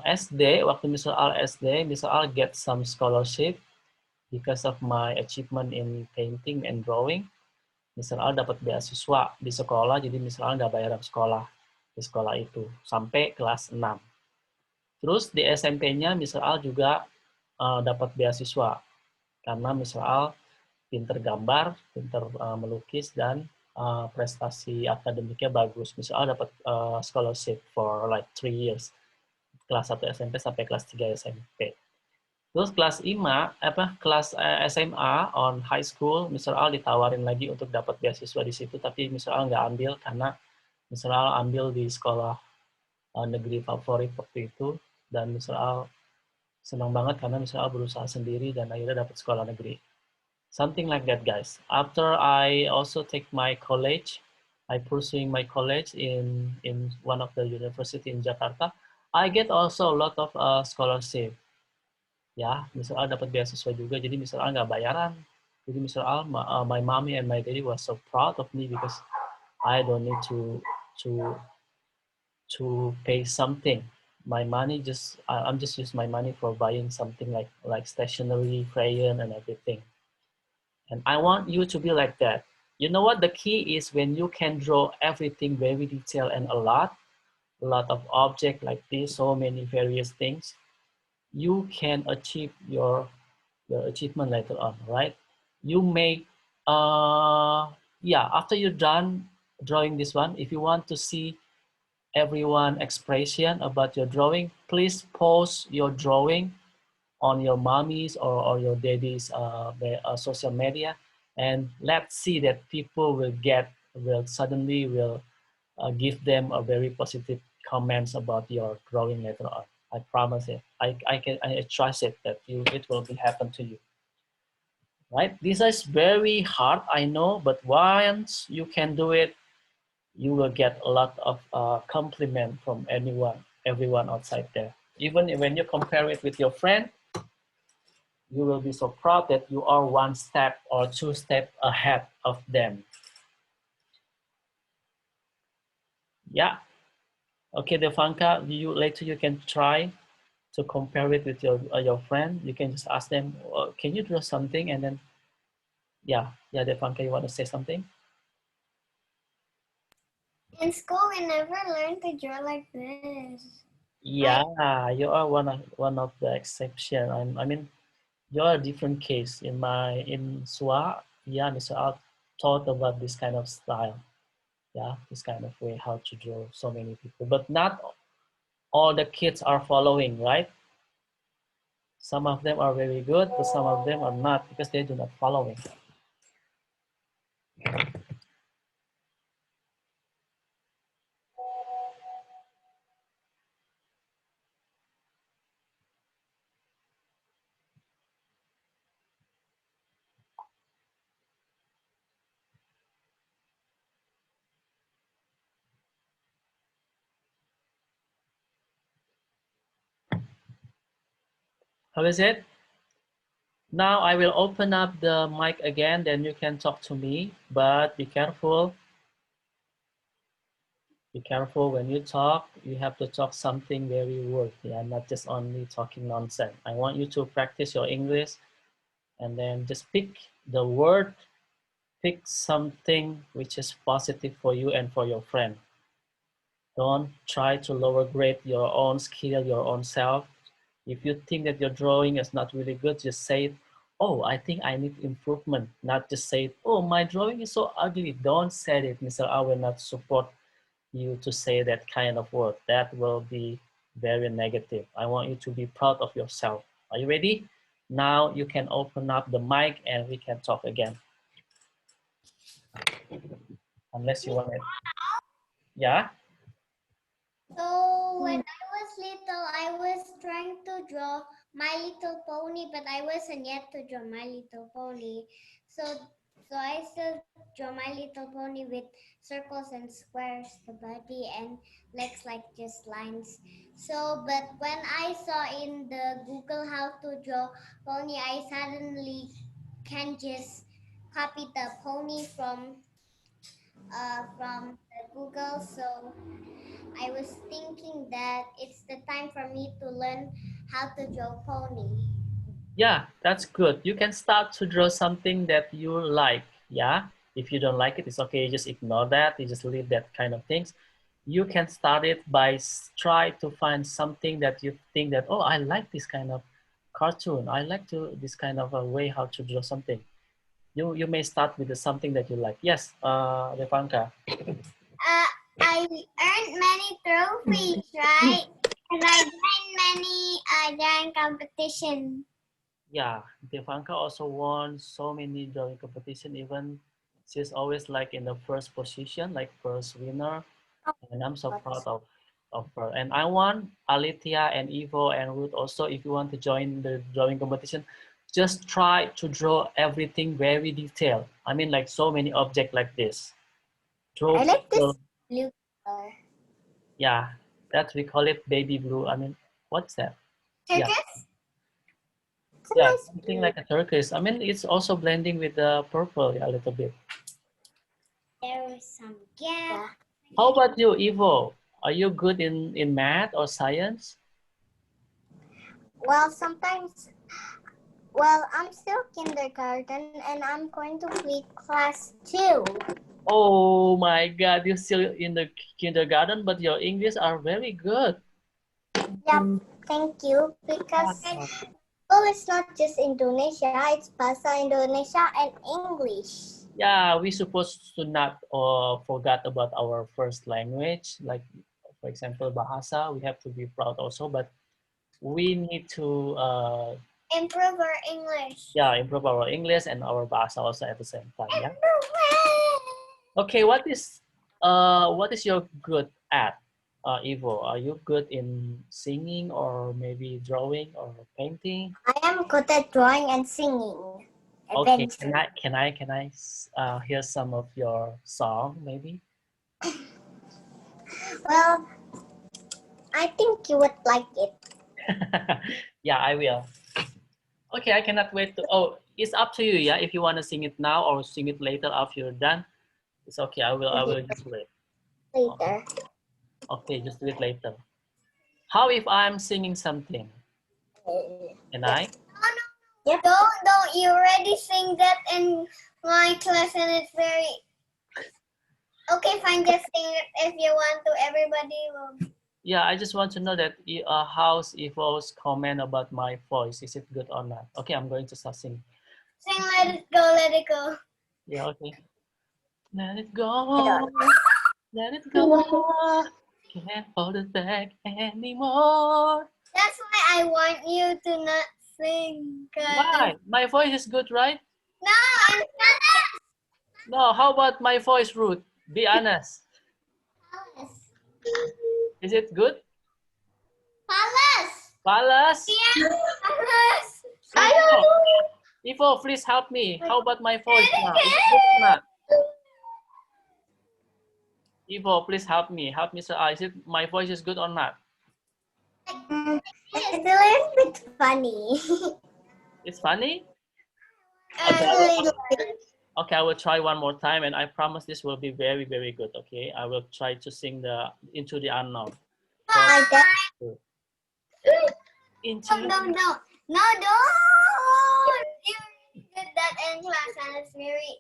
SD, waktu Mr. Al SD, Mr. Al get some scholarship because of my achievement in painting and drawing. Mr. Al dapat beasiswa di sekolah, jadi Mr. Al nggak bayar sekolah di sekolah itu sampai kelas 6. Terus di SMP-nya Mr. Al juga dapat beasiswa karena Mr. Al pinter gambar, pinter melukis dan prestasi akademiknya bagus. Mr. Al dapat scholarship for like 3 years. Kelas 1 SMP sampai kelas 3 SMP. Terus kelas 5, kelas SMA on high school, Mr. Al ditawarin lagi untuk dapat beasiswa di situ, tapi Mr. Al nggak ambil karena Mr. Al ambil di sekolah negeri favorit waktu itu, dan Mr. Al senang banget karena Mr. Al berusaha sendiri dan akhirnya dapat sekolah negeri. Something like that, guys. After I also take my college, I pursuing my college in one of the university in Jakarta. I get also a lot of scholarship. Ya, Mr. Al dapat beasiswa juga, jadi Mr. Al nggak bayaran. Jadi Mr. Al, my mommy and my daddy was so proud of me because I don't need to pay something. My money I'm just use my money for buying something like stationery, crayon, and everything. And I want you to be like that. You know what? The key is when you can draw everything very detailed and a lot of object like this, so many various things, you can achieve your achievement later on, right? You make after you're done drawing this one, if you want to see everyone expression about your drawing, please post your drawing on your mommy's or your daddy's social media, and let's see that people will suddenly give them a very positive comments about your drawing later on. I promise it. I trust it that it will be happen to you. Right? This is very hard, I know, but once you can do it, you will get a lot of compliment from everyone outside there. Even when you compare it with your friend, you will be so proud that you are 1 step or 2 steps ahead of them. Yeah. Okay, Devanka, later you can try to compare it with your friend. You can just ask them, can you draw something? And then, Devanka, you want to say something? In school, we never learned to draw like this. Yeah, you are one of the exception. I mean, you're a different case. In SWA, Mr. Al taught about this kind of style. Yeah, this kind of way how to draw so many people. But not all the kids are following, right? Some of them are very good, but some of them are not because they do not following. How is it? Now I will open up the mic again, then you can talk to me, but be careful. Be careful when you talk. You have to talk something very worthy and not just only talking nonsense. I want you to practice your English and then just pick the word, pick something which is positive for you and for your friend. Don't try to lower grade your own skill, your own self. If you think that your drawing is not really good, just say, oh, I think I need improvement. Not just say, oh, my drawing is so ugly. Don't say it, Mr. I will not support you to say that kind of word. That will be very negative. I want you to be proud of yourself. Are you ready? Now you can open up the mic and we can talk again. Unless you want it. Yeah? So when I was little, I was trying to draw My Little Pony, but I wasn't yet to draw My Little Pony. So I still draw My Little Pony with circles and squares, the body and legs like just lines. So, but when I saw in the Google how to draw pony, I suddenly can just copy the pony from the Google. So I was thinking that it's the time for me to learn how to draw pony. Yeah, that's good. You can start to draw something that you like. Yeah. If you don't like it, it's okay. You just ignore that. You just leave that kind of things. You can start it by try to find something that you think that, oh, I like this kind of cartoon. I like to this kind of a way how to draw something. You may start with something that you like. Yes, Revanka. I earned many trophies, right? And I won many drawing competition. Yeah, Devanka also won so many drawing competition. Even she's always like in the first position, like first winner. And I'm so proud of her. And I want Alithia and Ivo and Ruth also, if you want to join the drawing competition, just try to draw everything very detailed. I mean, like so many objects like this. Draw I like people. this blue color. Yeah, that we call it baby blue. I mean, what's that? Yeah, Circus? It's a yeah, nice something blue. like a turquoise. I mean, it's also blending with the purple a little bit. There was some gap. How about you, Ivo? Are you good in math or science? Well, sometimes, well, I'm still kindergarten and I'm going to quit class 2. Oh my God, you're still in the kindergarten, but your English are very good. Yep, thank you. Because well, it's not just Indonesia, it's Bahasa Indonesia and English. Yeah, we supposed to not forget about our first language. Like, for example, Bahasa, we have to be proud also, but we need to Improve our English. yeah, improve our English and our Bahasa also at the same time. Yeah. Okay, what is your good at, Ivo? Are you good in singing or maybe drawing or painting? I am good at drawing and singing. Okay, Adventure. can I hear some of your song maybe? Well, I think you would like it. Yeah, I will. Okay, I cannot wait to. Oh, it's up to you. Yeah, if you want to sing it now or sing it later after you're done, it's okay. I will just wait. Later. Okay, just do it later. How if I'm singing something? Can I? Yep. Don't. You already sing that in my class and it's very... Okay, fine, just sing it if you want to. Everybody will... Yeah, I just want to know that how's Ivo's comment about my voice? Is it good or not? Okay, I'm going to start singing. Sing Let It Go, Let It Go. Yeah, okay. Let it go, let it go. Can't hold it back anymore. That's why I want you to not sing. Why? My voice is good, right? No, I'm not. No, how about my voice, Ruth? Be honest. Is it good? Palas. Palas? Yeah, Palas. Ivo, please help me. How about my voice now? Is it good or not? Ivo, please help me. Help me, sir. Is it my voice is good or not? It's a little bit funny. It's funny? It's a little bit. Okay, I will try one more time, and I promise this will be very, very good. Okay, I will try to sing the Into the Unknown. I guess. Into No, don't. You did that in class, and it's very.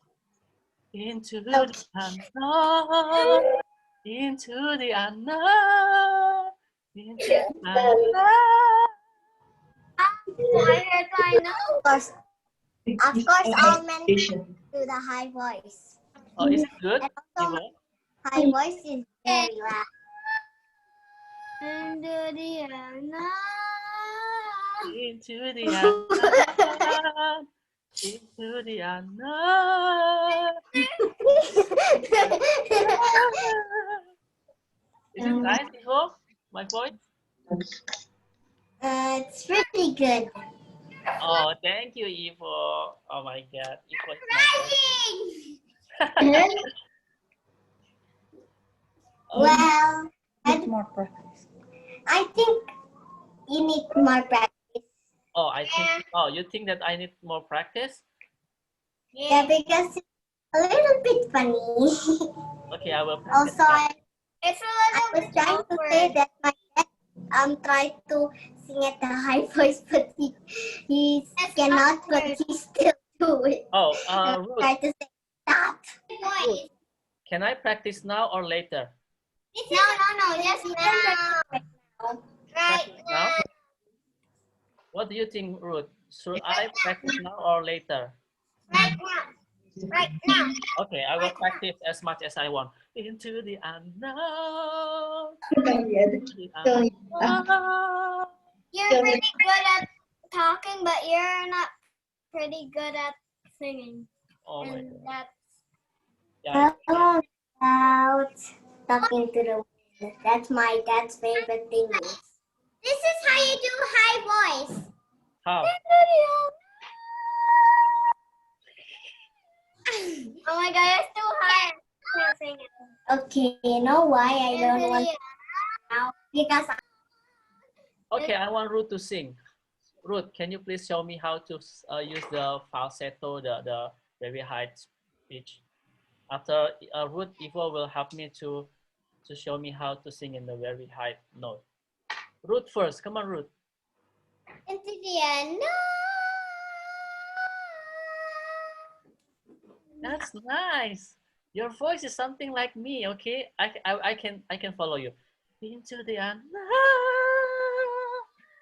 Into the unknown, into the unknown, into the unknown. I know. Of course, all men do the high voice. Oh, is it good? And also, Ivo? high voice is very loud. Into the unknown. Into the unknown, into the unknown. Is it nice, Ivo? My voice? It's really good. Oh, thank you, Ivo. Oh my God, Ivo is my voice. Well, Need more practice. I think you need more practice. Oh, I think. Oh, you think that I need more practice? Yeah, because it's a little bit funny. Okay, I will practice. Also, now. It's a I little was trying to say that my dad tried to sing at the high voice, but he cannot, but he still do it. Oh, I tried to say that. Ruth, can I practice now or later? No, just now. Right Practice now? now. What do you think, Ruth? Should I practice now or later? Right now. Right now. Okay, I will practice as much as I want. Into the unknown. You're pretty good at talking, but you're not pretty good at singing. Oh my And God. that's Yeah. How about talking to the wind? That's my dad's favorite thing. this is how you do high voice. How? Oh my god, it's too high. I can't sing it. Okay, you know why I don't want to now? Because Okay, I want Ruth to sing. Ruth, can you please show me how to use the falsetto, the very high pitch? After Ruth, Ivo will help me to show me how to sing in the very high note. Ruth first. Come on, Ruth. Into the end. No. That's nice. Your voice is something like me. Okay, I can follow you. Into the unknown.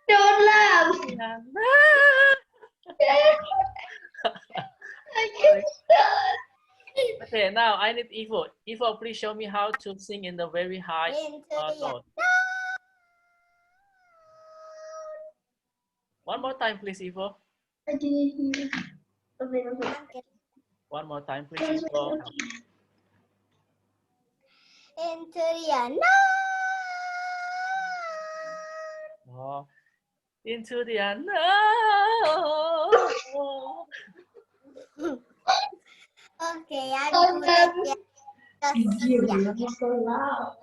Don't laugh. I can't stop. Okay, now I need Ivo. Ivo, please show me how to sing in the very high note. One more time, please, Ivo. I didn't hear. One more time, please, Ivo. into the unknown. Oh, into the unknown. Okay, I will do that. So loud.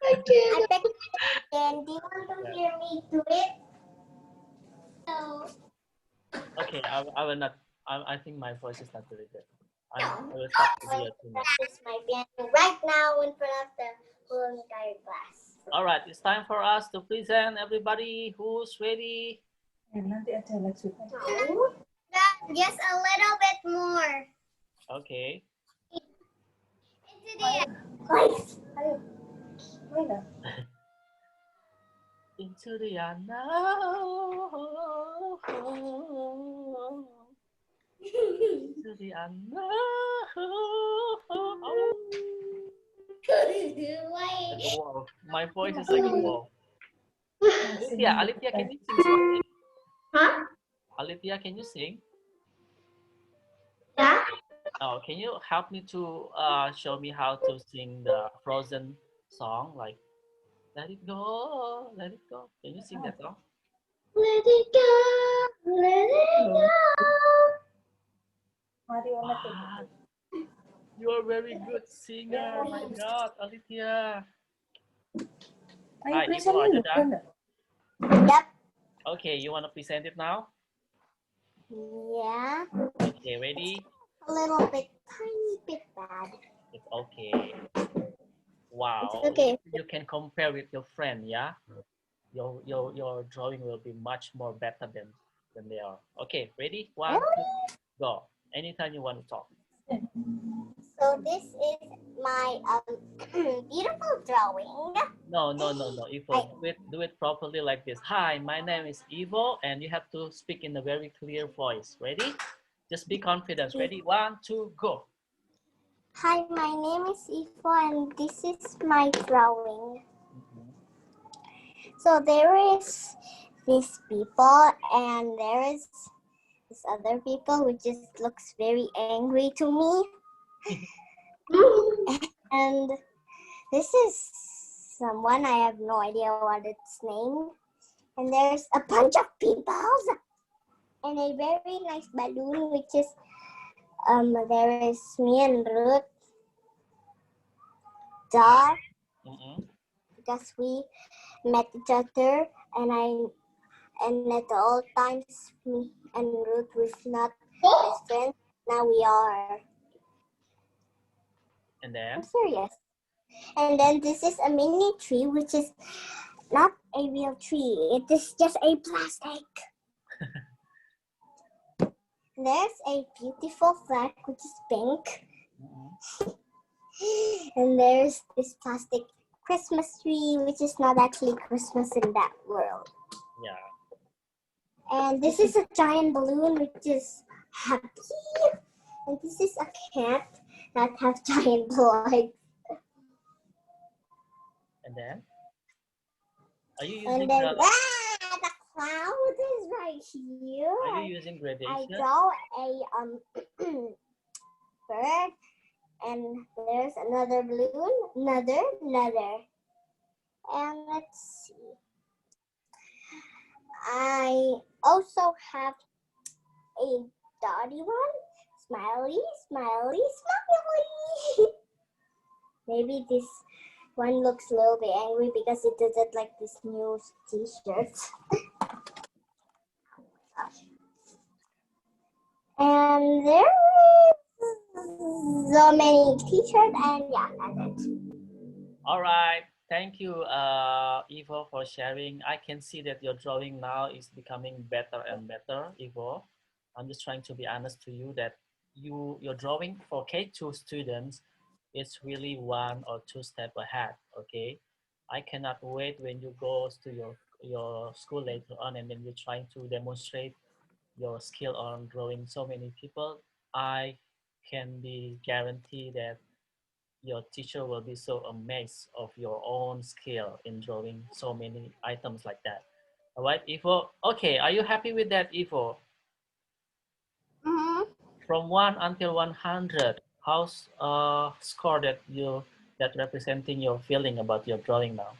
I I can't. beg again. Do you want to hear me do it? No. Okay, I will not. I think my voice is not really good. I will stop the video too much. Practice my piano right now in front of the whole entire class. All right, it's time for us to present. Everybody who's ready? Nanti aja lanjut. Just a little bit more. Okay. Into the end. Ayo. Mana? Into the unknown. Into the unknown. Like a wall. My voice is like a wall. Alithia, can you sing something? Huh? Alithia, can you sing? Yeah? Oh, can you help me to show me how to sing the Frozen song? Like, let it go, let it go. Can you sing that song? Let it go, let it go. Mario What? You are very good singer. My God, Alithia. Ayo Hi, present Ivo, dulu ada dah? kan? Okay, you want to present it now? Yeah. Okay, ready? A little bit, tiny bit bad. It's okay. It's Wow, okay. you can compare with your friend, yeah? Your drawing will be much more better than they are. Okay, ready? One, two, Really? go. Anytime you want to talk. So this is my beautiful drawing. No, no, no, no. I, Ivo, do it properly like this. Hi, my name is Ivo, and you have to speak in a very clear voice. Ready? Just be confident. Ready? One, two, go. Hi, my name is Ifo, and this is my drawing. Mhm. So there is these people, and there is this other people who just looks very angry to me. And this is someone, I have no idea what its name. And there's a bunch of people and a very nice balloon, which is there is me and Ruth, Dar, Mhm. because we met each other, and at all times me and Ruth was not best friends. Now we are. And I'm then? serious. And then this is a mini tree, which is not a real tree. It is just a plastic. There's a beautiful flag, which is pink. Mhm. And there's this plastic Christmas tree, which is not actually Christmas in that world. Yeah. And this is a giant balloon, which is happy. And this is a cat that has giant legs. And then? Are you And using then the cloud is right here. are you using I gradation? draw a bird, and there's another balloon, another. And let's see. I also have a dotty one. Smiley, smiley, smiley. Maybe this one looks a little bit angry because it doesn't like this new t-shirt. And there is so many t-shirts, and yeah, that's it. All right. Thank you, Ivo, for sharing. I can see that your drawing now is becoming better and better, Ivo. I'm just trying to be honest to you that your drawing for K2 students is really one or two step ahead. Okay, I cannot wait when you go to your school later on and then you're trying to demonstrate your skill on drawing so many people. I can be guarantee that your teacher will be so amazed of your own skill in drawing so many items like that. All right, Ivo. Okay, are you happy with that, Ivo? Mm-hmm. From 1 until 100, how's score that representing your feeling about your drawing now?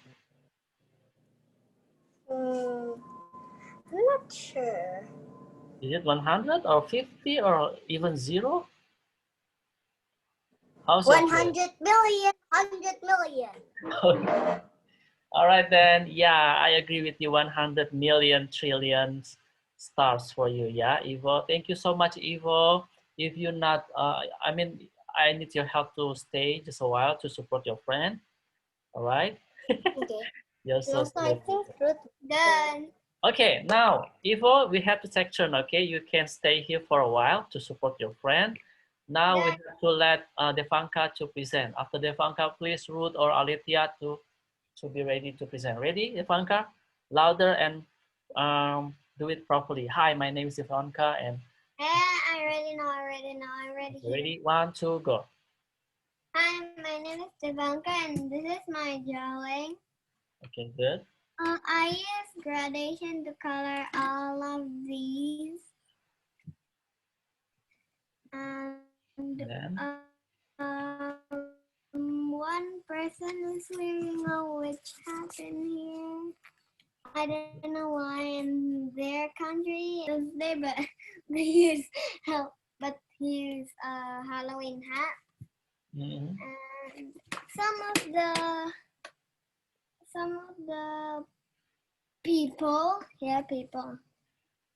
I'm not sure. Is it 100 or 50 or even 0? How's your 100 million, 100 million. feeling? All right, then. Yeah, I agree with you. 100 million trillion stars for you. Yeah, Ivo. Thank you so much, Ivo. If you're not, I need your help to stay just a while to support your friend. All right. Okay. You're so Also, I slow. think Ruth done. Okay, now, Ivo, we have to take turn. Okay, you can stay here for a while to support your friend. Now we have to let Devanka to present. After Devanka, please Ruth or Alithia to be ready to present. Ready, Ivanka? Louder and do it properly. Hi, my name is Ivanka, and I already know. I'm ready here. ready? One, two, go. Hi, my name is Devanka, and this is my drawing. Okay, good. I use gradation to color all of these. And Then, one person is wearing a witch hat in here. I don't know why in their country is there, but they use but he use a Halloween hat. mhm. And some of the people. Here, people.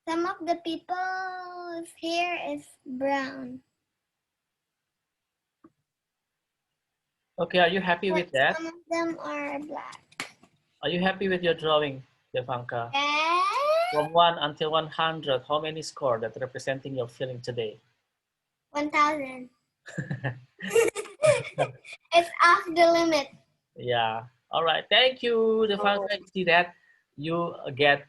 Some of the people's hair is brown. Okay, are you happy with that? Some of them are black. Are you happy with your drawing, Devanka? Yeah. From 1 until 100, how many score that representing your feeling today? 1,000. It's off the limit. Yeah. All right. Thank you, Devanka. You see that you get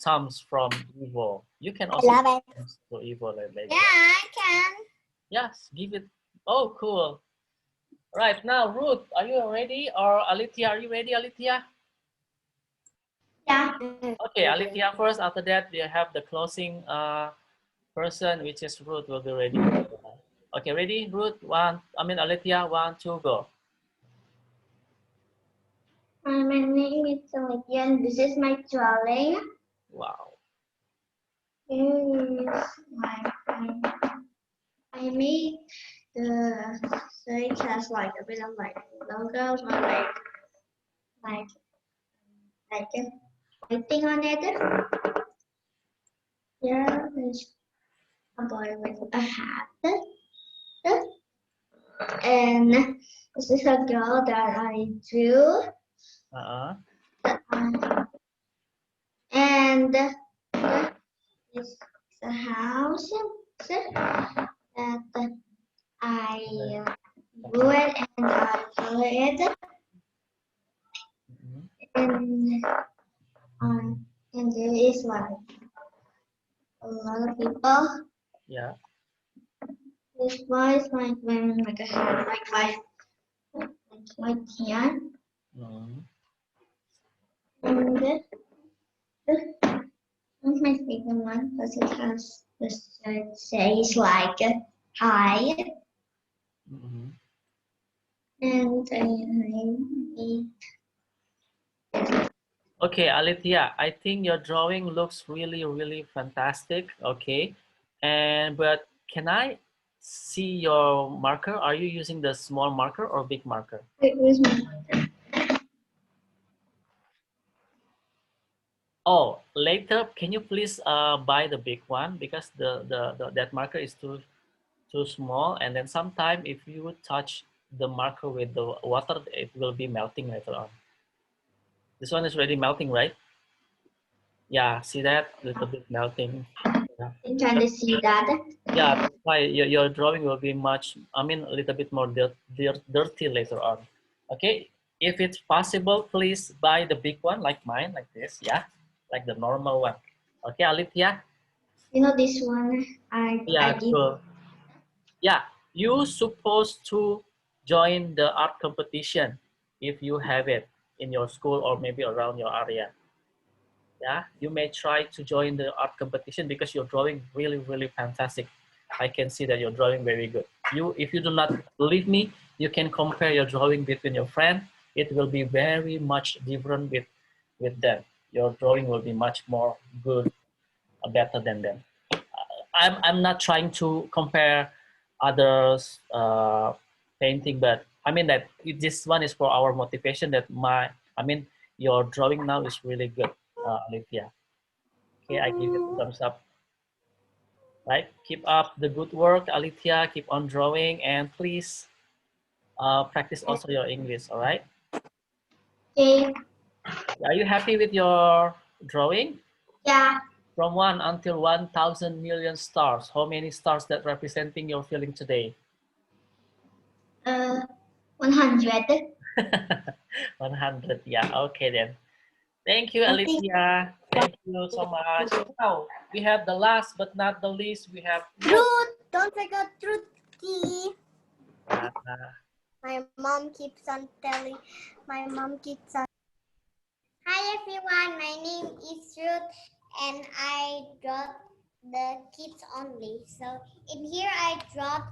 thumbs from Evo. You can I also love it. thumbs to Evo like Yeah, that. I can. Yes, give it. Oh, cool. Right now, Ruth, are you ready? Or Alithia, are you ready, Alithia? Yeah. Okay, Alithia first. After that, we have the closing person, which is Ruth, will be ready. Okay, ready? Ruth, Alithia, 1, 2, go. My name is Olivia and this is my drawing. Wow. Here is I made the stage has like a bit of like logos or like a writing on it. Here is a boy with a hat. And this is a girl that I drew. Uh-huh. And this is a house that I drew it and I color it. Mhm. And there is like a lot of people. Yeah. This boy is like wearing like a hat like here. Mhm. And this is my favorite one because it has the shirt says like hi. Mhm. And Okay, Alithia, I think your drawing looks really, really fantastic. Okay, but can I see your marker? Are you using the small marker or big marker? it was my Oh, later, can you please buy the big one because that marker is too small, and then sometime if you touch the marker with the water, it will be melting later on. This one is already melting, right? Yeah, see that little bit melting. Yeah. trying to see that. Yeah, that's why your drawing will be a little bit more dirty later on. Okay, if it's possible, please buy the big one like mine, like this, yeah, like the normal one. Okay, Alithia? You know this one I Yeah, did. cool. Yeah, you supposed to join the art competition if you have it in your school or maybe around your area. Yeah, you may try to join the art competition because you're drawing really, really fantastic. I can see that you're drawing very good. If you do not believe me, you can compare your drawing between your friend. It will be very much different with them. Your drawing will be much more good, better than them. I'm not trying to compare others painting, but I mean that this one is for our motivation. Your drawing now is really good, Olivia. Okay, I give it a thumbs up. Right, keep up the good work, Alithia. Keep on drawing, and please practice also your English. All right. Okay. Are you happy with your drawing? Yeah. From 1 until 1,000 million stars, how many stars that representing your feeling today? 100. 100. Yeah. Okay then. Thank you, Okay. Alithia. Thank you so much. Now we have the last but not the least. We have Truth. Don't forget truth key. uh, My mom keeps on telling. My mom keeps on. Hi everyone. My name is Ruth, and I draw the kids only. So in here I draw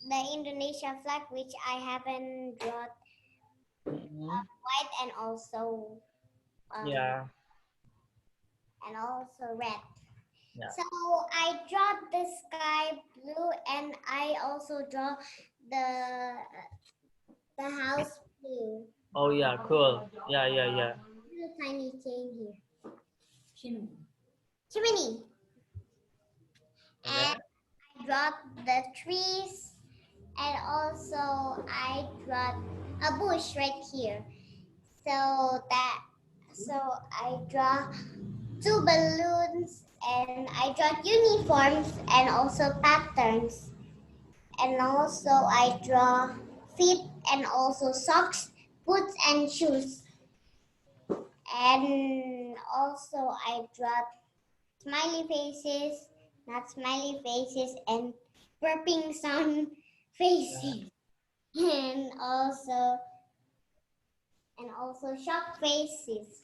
the Indonesia flag, which I haven't drawn mhm. white Yeah. and also red. Yeah. So I draw the sky blue, and I also draw the the house blue. Oh yeah. Cool. Yeah. Yeah. Yeah. Little tiny chain here. chimney. And And then, I draw the trees, and also I draw a bush right here. So I draw two balloons, and I draw uniforms and also patterns. And also I draw feet and also socks, boots and shoes. And also I draw smiley faces, not smiley faces, and burping sound faces. And also shocked faces.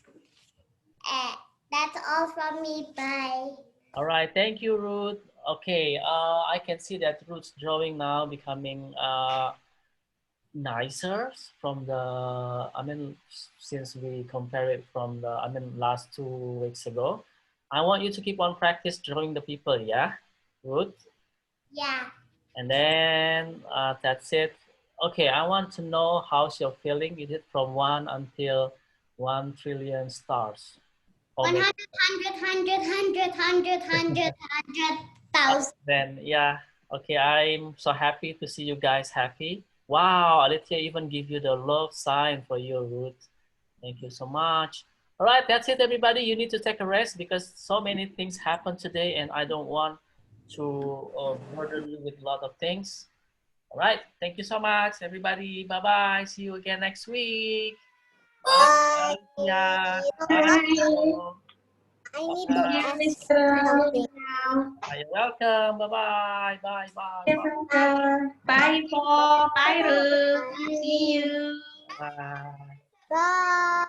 That's all from me. Bye. all right, thank you, Ruth. Okay, I can see that Ruth's drawing now becoming nicer from the, I mean, since we compare it from the, I mean, last 2 weeks ago. I want you to keep on practice drawing the people, yeah, Ruth? Yeah. And then that's it. Okay, I want to know how's your feeling. Is it from 1 until 1 trillion stars? Or 100, maybe 100,000. then, yeah. Okay, I'm so happy to see you guys happy. Wow, Alithia even give you the love sign for your Ruth. Thank you so much. All right, that's it, everybody. You need to take a rest because so many things happened today, and I don't want to burden you with a lot of things. All right, thank you so much, everybody. Bye bye. See you again next week. Bye, Bye. Alithia. Bye. Bye. I need to Bye. ask something. You're welcome. Bye bye. Bye bye. Bye Bye po. Bye Ruth. Bye. See you. bye. Bye.